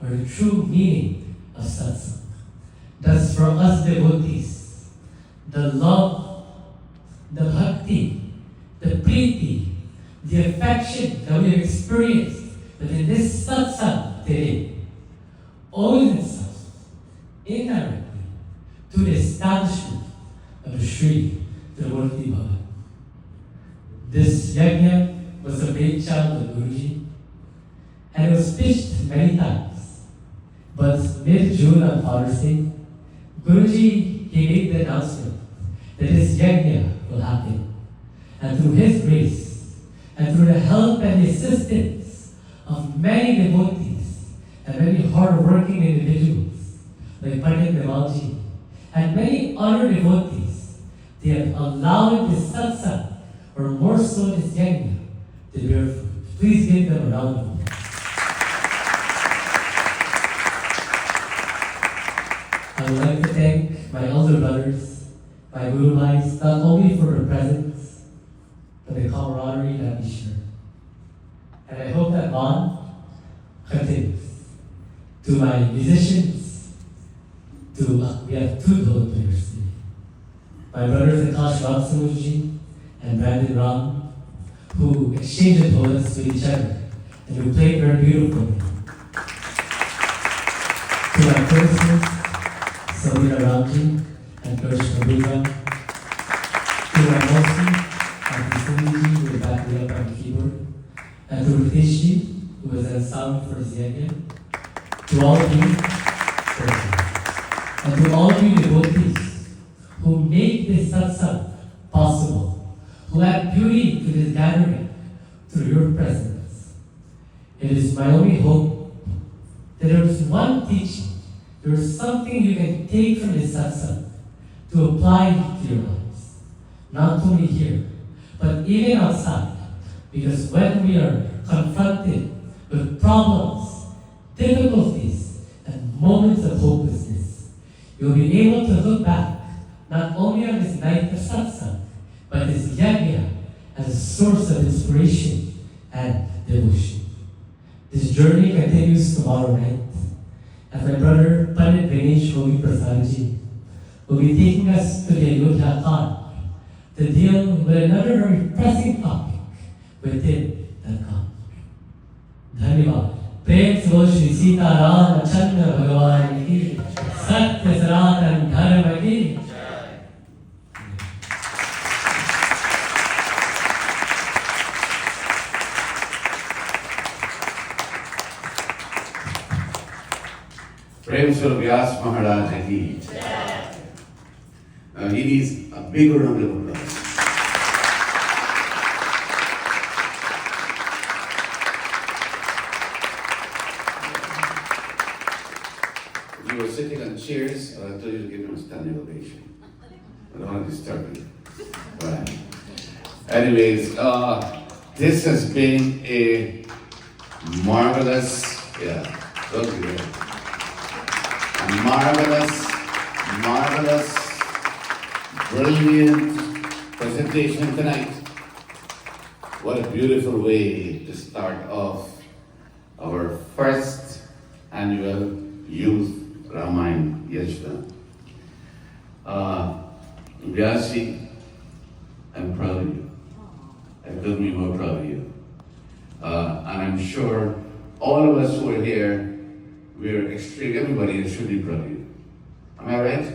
or the true meaning of satsang. Thus, for us devotees, the love, the bhakti, the preeti, the affection that we have experienced within this satsang today owes itself indirectly to the establishment of the Shri Trimurti Bhavan. This yajna was a great child of Guruji, and it was pitched many times. But mid-June on Father's Day, Guruji, he made the announcement that this yajna will happen. And through his grace, and through the help and the assistance of many devotees and many hard-working individuals like Pandit Devalji and many other devotees, they have allowed this satsang, or more so this yajna, to bear fruit. Please give them a round of applause. I would like to thank my elder brothers, my Guru Bhais, not only for their presence, but the camaraderie that we share. And I hope that bond continues. To my musicians, we have two dhol players today. My brothers Akash Ramsamuji and Brandon Ram, who exchanged dholas with each other and who played very beautifully. To my persons, Samira Ramji and Krishna Bhuga. To my Mosi and Kisumiji, who will back me up on the keyboard. And to Ritishji, who was on sound for his yajna. To all of you, and to all of you devotees who make this satsang possible, who add beauty to this gathering through your presence. It is my only hope that there is one teaching, there is something you can take from this satsang to apply to your lives. Not only here, but even outside. Because when we are confronted with problems, difficulties, and moments of hopelessness, you'll be able to look back not only on this night of satsang, but this yajna as a source of inspiration and devotion. This journey continues tomorrow night, as my brother Pandit Ganesh Holy Prasadji will be taking us to the Ayodhya Khan to deal with another very pressing topic within that Khan. Dhanyavad. प्रेम से बोल श्री सीता रामचंद्र भगवान की सत्य सनातन धर्म की प्रेम से व्यास महाराज की he needs a bigger round of applause. You were sitting on chairs, I told you to give him a standing ovation. I don't want to disturb you. Right. Anyways, this has been a marvelous, don't be there. A marvelous, brilliant presentation tonight. What a beautiful way to start off our first annual Youth Ramayana Yajna. Vyaas ji, sure all of us who are here, everybody is extremely proud of you. Am I right?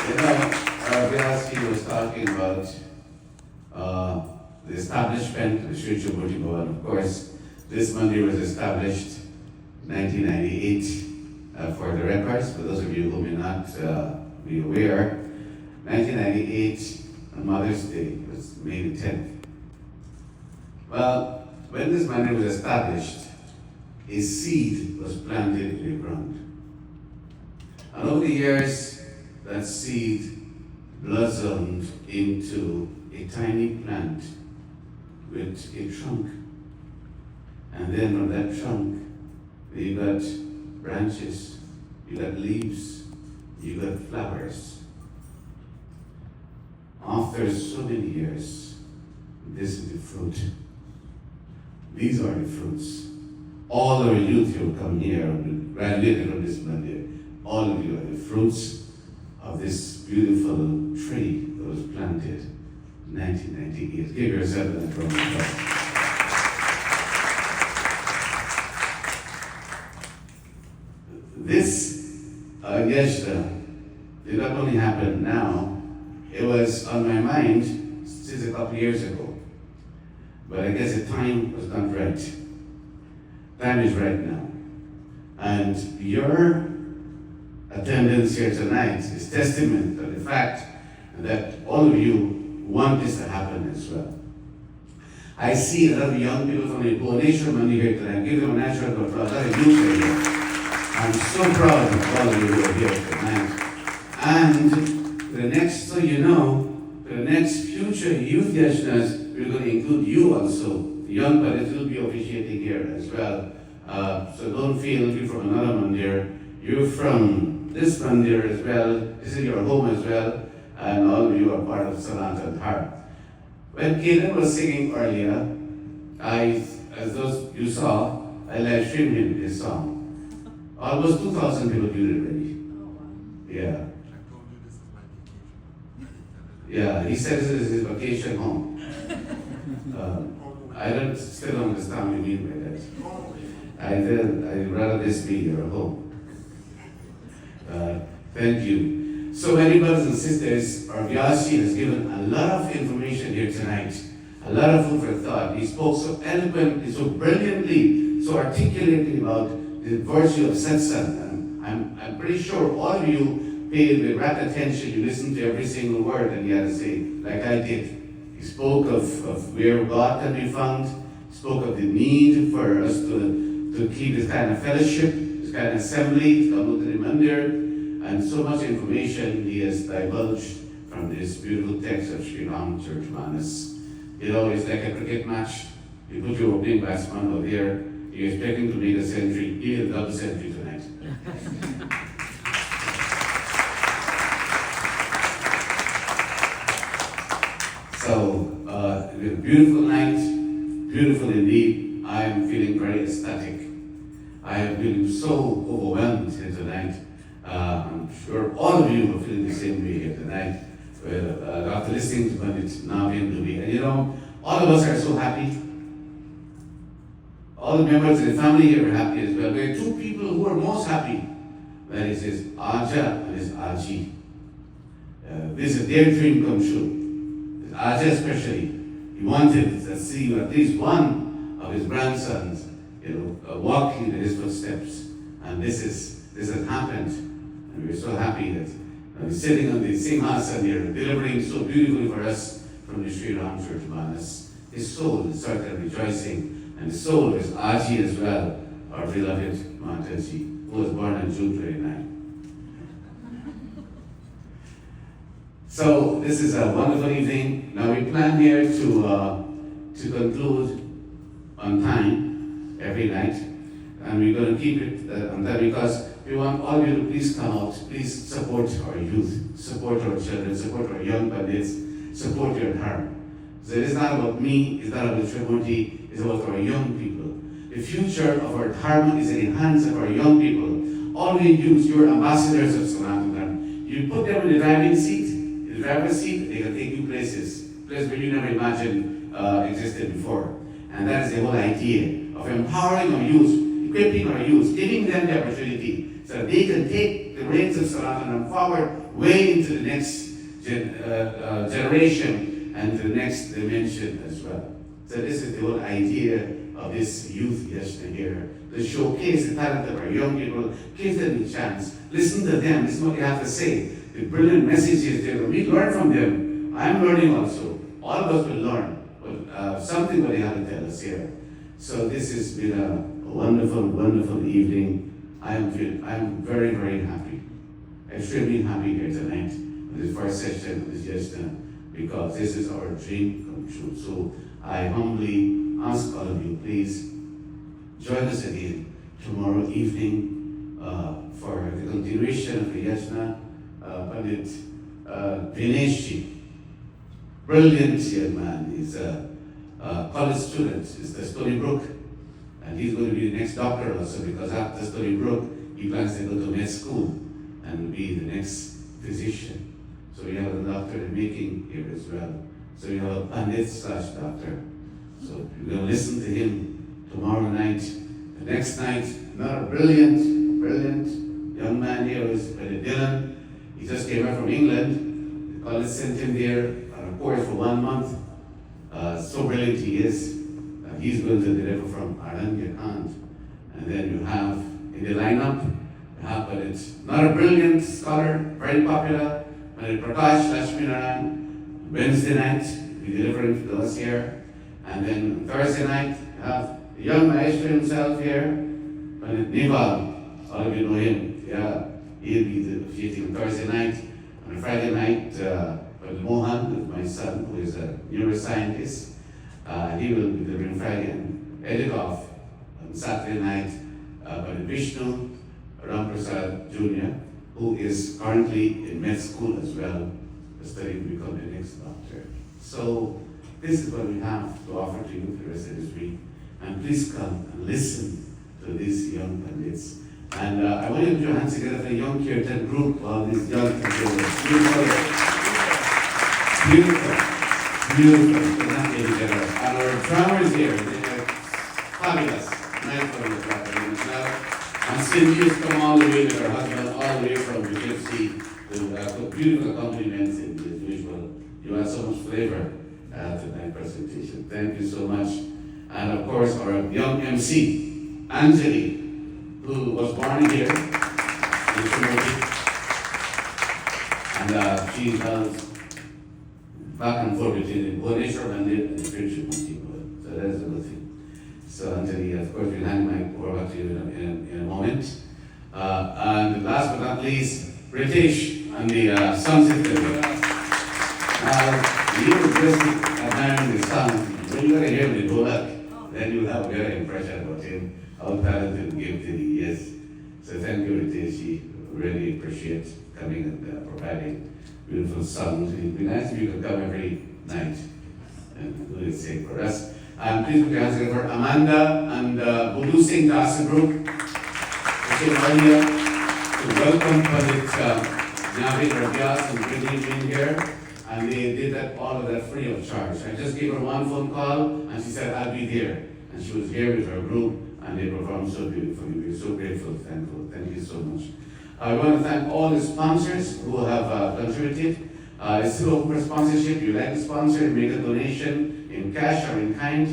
You know, Vyaas was talking about the establishment of Shri Trimurti Bhavan. Of course, this mandir was established in 1998. For the records, for those of you who may not be aware, 1998 on Mother's Day was May the 10th. Well, when this mandir was established, a seed was planted in the ground. And over the years, that seed blossomed into a tiny plant with a trunk. And then from that trunk, you got branches, you got leaves, you got flowers. After so many years, this is the fruit. These are the fruits. All our youth who come here and graduated from this mandir, all of you are the fruits of this beautiful tree that was planted in 1998. Give yourself a round of applause. This Yajna did not only happen now, it was on my mind since a couple of years ago. But I guess the time was not right. Time is right now. And your attendance here tonight is testament to the fact that all of you want this to happen as well. I see a lot of young people from the Bonation Money here tonight. Give them a natural applause. A lot of youth are here. I'm so proud of all of you who are here tonight. And the next, so you know, the next future youth Yajnas, we're going to include you also. The young brothers will be officiating here as well. So don't feel you're from another mandir. You're from this mandir as well. This is your home as well. And all of you are part of Salant and Har. When Kaden was singing earlier, as those you saw, I live streamed him his song. Almost 2,000 people viewed it already. Yeah. Yeah, he says this is his vacation home. I still don't understand what you mean by that. I'd rather this be your home. Thank you. So many brothers and sisters, our Vyaas has given a lot of information here tonight, a lot of food for thought. He spoke so eloquently, so brilliantly, so articulately about the virtue of satsang. I'm pretty sure all of you paid with rapt attention. You listened to every single word that he had to say, like I did. He spoke of where God can be found, spoke of the need for us to keep this kind of fellowship, this kind of assembly, to come to the mandir, and so much information he has divulged from this beautiful text of Shri Manas. You know, it's like a cricket match. You put your opening batsman over there, you expect him to make a century, he will double century tonight. So, it was a beautiful night, beautiful indeed. I am feeling very ecstatic. I have been so overwhelmed here tonight. I'm sure all of you are feeling the same way here tonight. After listening to Pandit Navin, Doobay, and you know, all of us are so happy. All the members of the family here are happy as well. There are two people who are most happy. That is his Aja and his Aji. This is their dream come true. His Aja especially, he wanted to see at least one of his grandsons, walking in his footsteps. And this has happened. And we're so happy that he's sitting on the Singhasan here, delivering so beautifully for us from the Shri Ram Church Manas. His soul is certainly rejoicing. And the soul is Aji as well, our beloved Mataji, who was born on June 29. So this is a wonderful evening. Now we plan here to conclude on time every night, and we're going to keep it on that because we want all of you to please come out, please support our youth, support our children, support our young bandits, support your dharma. So it is not about me, it's not about Trimurti, it's about our young people. The future of our dharma is in the hands of our young people. All we use, your ambassadors of Sanatana Dharma. You put them in the driving seat, in the driver's seat, they can take you places. place where you never imagined existed before. And that is the whole idea of empowering our youth, equipping our youth, giving them the opportunity so that they can take the reins of Sanatana forward way into the next generation and the next dimension as well. So this is the whole idea of this youth Yajna here, to showcase the talent of our young people, give them a chance, listen to them, listen to what they have to say, the brilliant messages there. We learn from them. I'm learning also. All of us will learn something what they have to tell us here. So this has been a wonderful, wonderful evening. I'm very, very happy, extremely happy here tonight on this first session of this Yajna, because this is our dream come true. So I humbly ask all of you, please join us again tomorrow evening for the continuation of the Yajna. Pandit Dineshji, brilliant young man. He's a college student. He's the Stony Brook, and he's going to be the next doctor also, because after Stony Brook, he plans to go to med school and be the next physician. So we have a doctor in making here as well. So we have a Pandit / doctor. So we're going to listen to him tomorrow night. The next night, another brilliant, brilliant young man here is Dylan. He just came out from England. The college sent him there on a course for 1 month. So brilliant he is. He's going to deliver from Ireland, you can't. And then you have in the lineup, you have, but it's not a brilliant scholar, very popular, Pandit Prakash Lakshminarayan. Wednesday night, we delivering to us here. And then Thursday night, you have the young maestro himself here, Pandit Nival. All of you know him. Yeah, he'll be officiating Thursday night. On Friday night, Pandit Mohan, my son, who is a neuroscientist, he will be delivering Friday. And Edikoff on Saturday night, Pandit Vishnu Ramprasad Jr., who is currently in med school as well, studying to become the next doctor. So this is what we have to offer to you for the rest of this week. And please come and listen to these young pandits. And I want you to put your hands together for the young Kirtan group of these young pandits. Beautiful. Beautiful. Beautiful. Put that together. And our drummers here, they are fabulous. Nice for the and Cindy has come all the way with her husband, all the way from, you can see the beautiful accompaniments in the usual. You have so much flavor to that presentation. Thank you so much. And of course, our young MC, Anjali, who was born here in Trimurti. And she comes back and forth between the Bhubaneswar Mandir and the Trimurti. So that's a good thing. So Anjali, of course, we'll hand my over to you in a moment. And last but not least, British and the sound system. You just admiring the sound. When you're going to hear the Dolak, then you'll have a better impression about him, how talented and gifted he is. So thank you, Ritesh. Really appreciate coming and providing beautiful songs. It would be nice if you could come every night and do the same for us. And please put your hands together for Amanda and Budu Singh Dasa Group. They came earlier to welcome Pandit Navin or Vyaas and bringing him in here. And they did that, all of that free of charge. I just gave her one phone call and she said, I'll be there. And she was here with her group and they performed so beautifully. We're so grateful, thankful. Thank you so much. I want to thank all the sponsors who have contributed. It's still open for sponsorship. You like to sponsor, make a donation in cash or in kind.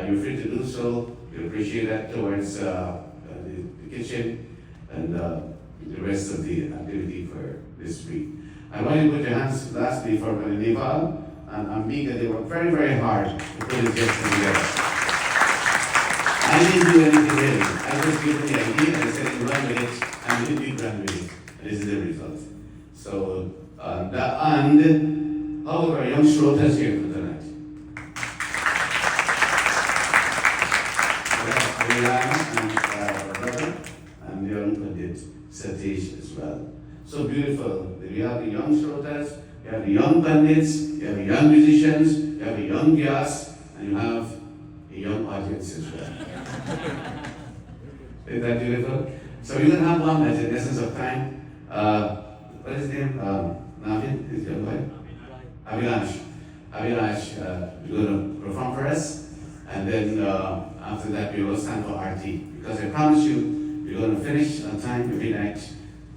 You're free to do so. We appreciate that towards the kitchen and the rest of the activity for this week. I want you to put your hands lastly for Nival and Ambika. They worked very, very hard to put this gesture together. I didn't do anything really. I just gave them the idea and I said, you run with it, and we did run with it. And this is the result. So, and all of our young Shrotas here for tonight. Ariana and our brother, and the young Pandit Satish as well. So beautiful. We have the young Shrotas, you have the young Pandits, you have the young musicians, you have the young Vyaas, and you have a young audience as well. Isn't that beautiful? So we're going to have one at the essence of time. What is his name? Navin is your wife? Avinash. Avinash, you're going to perform for us, and then after that we will stand for RT. Because I promise you, we're going to finish on time every night.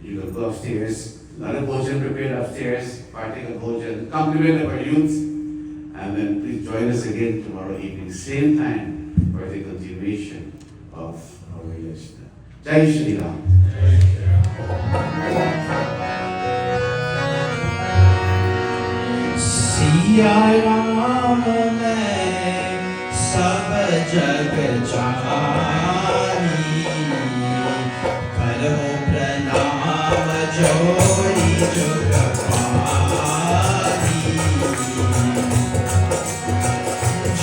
You can go upstairs, another bhojan prepared upstairs, partake of bhojan, compliment of our youth, and then please join us again tomorrow evening, same time, for the continuation of our Yajna. Jai Shri Ram. Siya Ram मैं सब जग जानी करो प्रणाम जोड़ी जुग पानी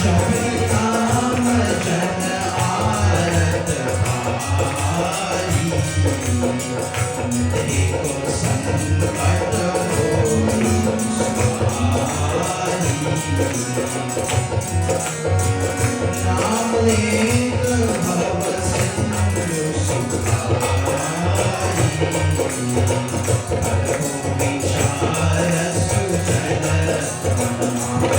जब राम जन आरत भारी देखो संकट होई नाम लेत भव सिंधु सुखारी करो विचार सुजन उद्धार करो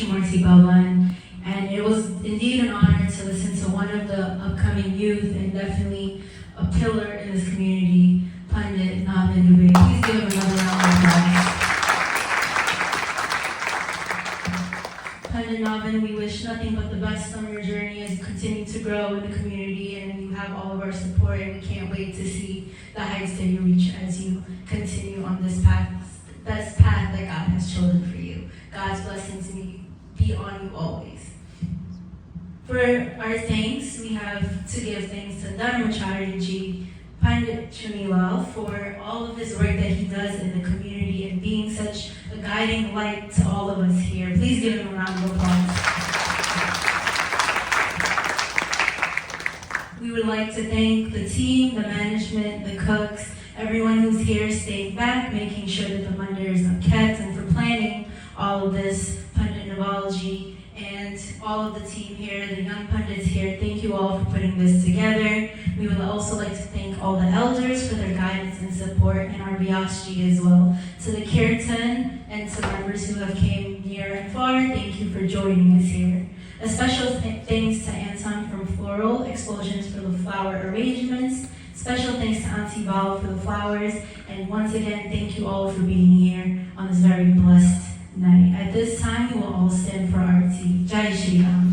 Trimurti Bhavan, and it was indeed an honor to listen to one of the upcoming youth and definitely a pillar in this community, Pandit Navin Doobay. Please give him another round of applause. Pandit Navin, we wish nothing but the best on your journey as you continue to grow in the community, and you have all of our support, and we can't wait to see the heights that you reach as you continue on this path that God has chosen for you. God's blessings be on you always. For our thanks, we have to give thanks to Dharmacharya Pandit Chunilal for all of this work that he does in the community and being such a guiding light to all of us here. Please give him a round of applause. We would like to thank the team, the management, the cooks, everyone who's here staying back, making sure that the mandars are kept, and for planning all of this, Pandit Navalaji, and all of the team here, the young Pandits here. Thank you all for putting this together. We would also like to thank all the elders for their guidance and support, and our Vyaas as well. To the Kirtan and to members who have came near and far, thank you for joining us here. A special thanks to Anton from Floral Explosions for the flower arrangements. Special thanks to Auntie Val for the flowers. And once again, thank you all for being here on this very blessed night. At this time, we will all stand for Arati. Jai Shri Ram.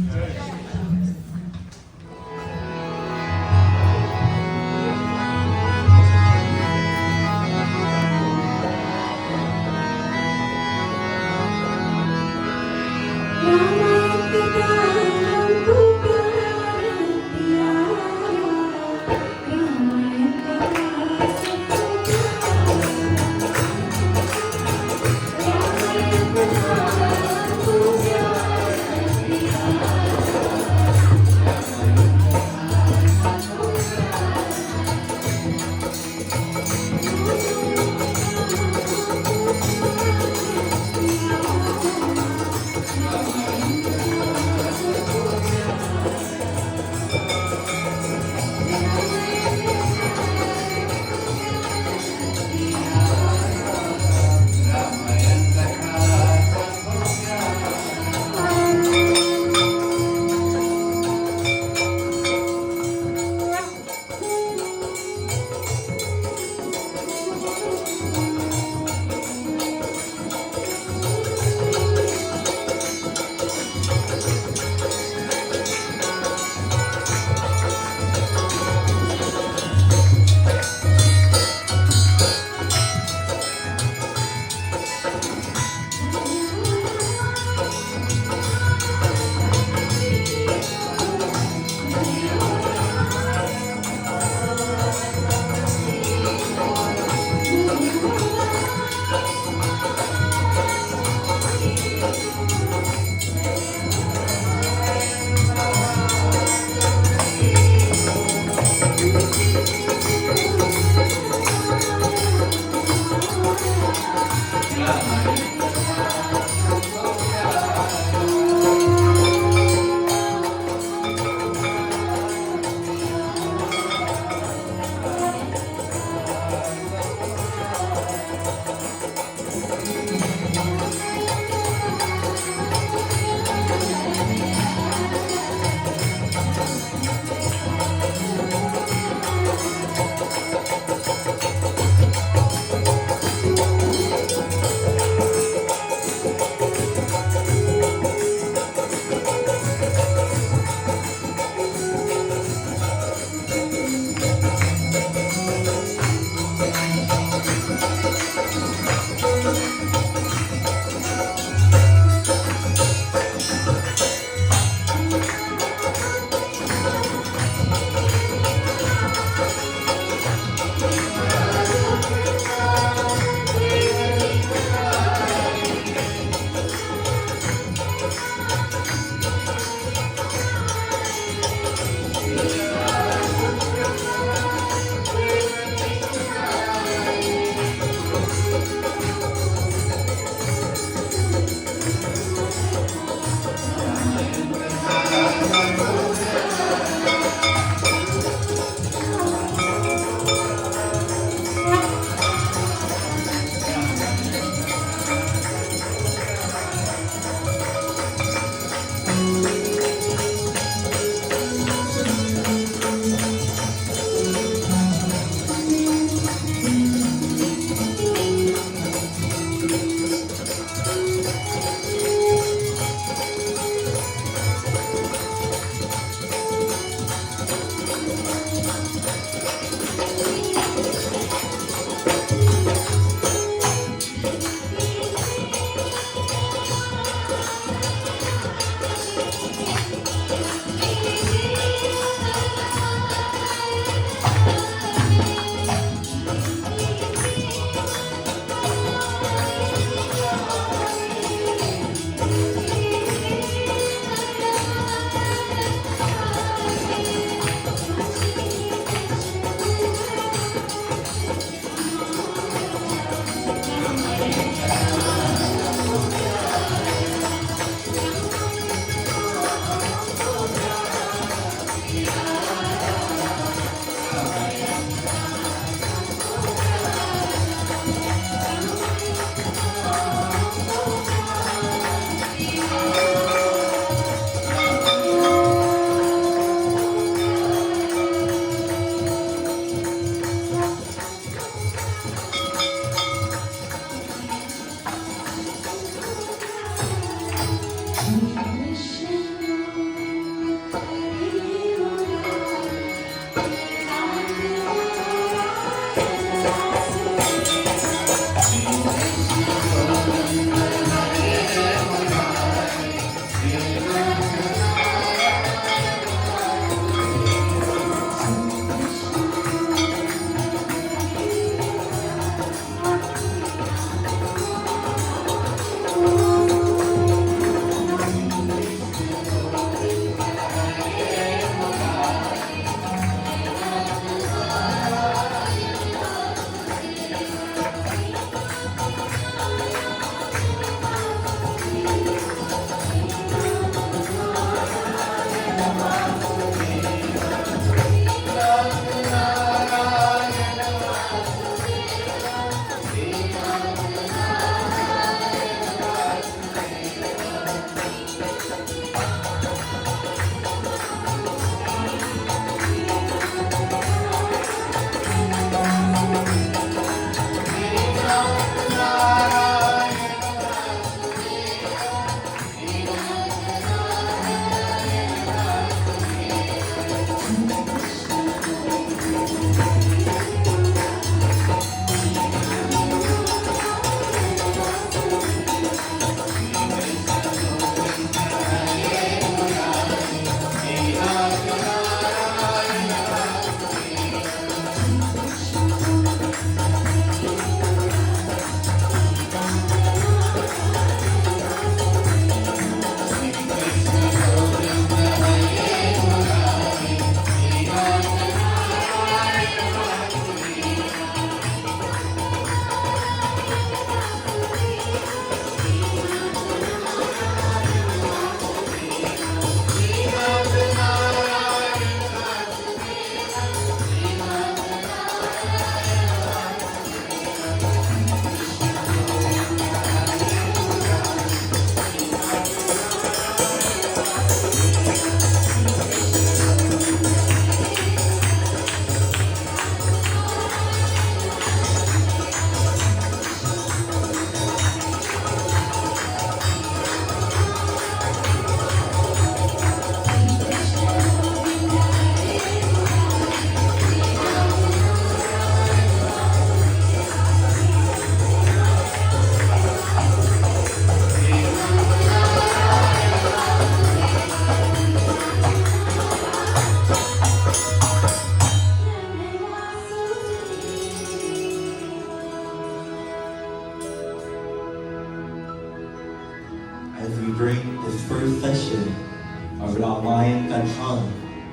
come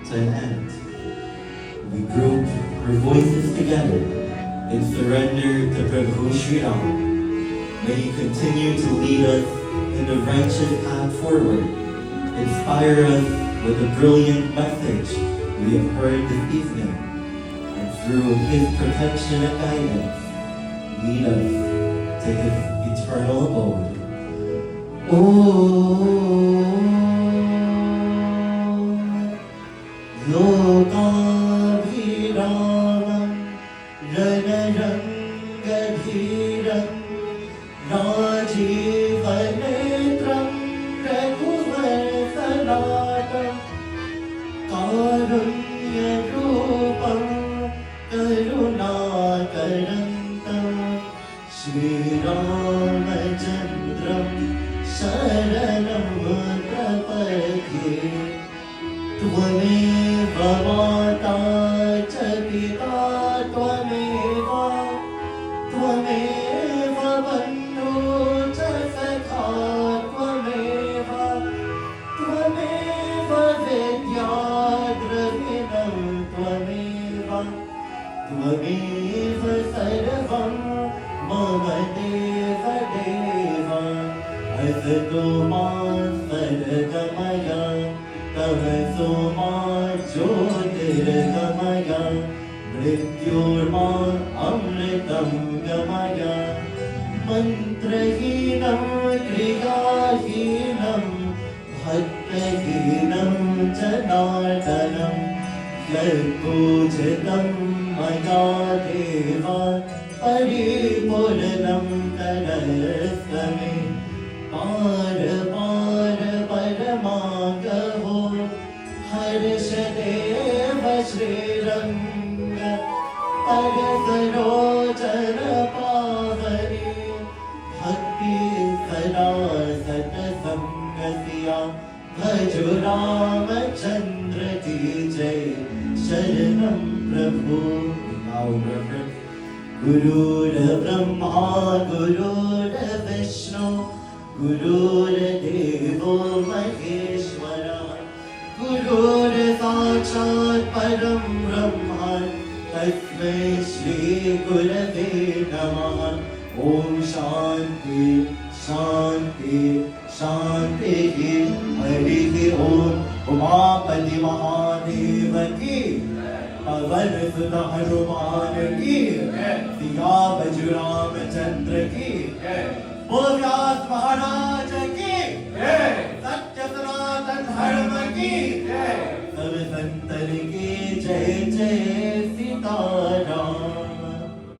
to an end. We group our voices together in surrender to Prabhu Shri Ram. May he continue to lead us in the righteous path forward, inspire us with the brilliant message we have heard this evening, and through his protection and guidance, lead us to his eternal abode. Om Lokabhiramam Ranarangadhiram Rajivanetram Raghuvarsanatam Karunyarupam Karunakarantam Shri Ramachandram Sharanam Prapatye Tvameva Mata च पिता त्वमेव त्वमेव बन्धु च सखा त्वमेव त्वमेव विद्या द्रविणं त्वमेव त्वमेव सर्वं मम देव देव असतो मा सद्गमय तमसो मा ज्योतिर्गमय मृत्योर्मा अमृतं गमय मन्त्रहीनं क्रियाहीनं भक्तहीनं जनार्दनं यत्पूजितं मया देव परिपूर्णं करस्व मे पार पार परमागहो हर्षदेव श्रीरङ्ग परसरोचन पावने भक्ति सदा सतसंगतिया भजो रामचंद्र की जय शरणं प्रभु। Now reverence गुरुर्ब्रह्मा गुरुर्विष्णु गुरुर्देवो महेश्वरः गुरुर्साक्षात् परं ब्रह्म तस्मै श्री गुरवे नमः। ओम शांति शांति शांतिः। हरिः ओम। उमापति महादेव की, पवन सुत हनुमान की, सियापति रामचंद्र की, व्यास महाराज की, सत्य सनातन धर्म की, सब संतन की जय जय।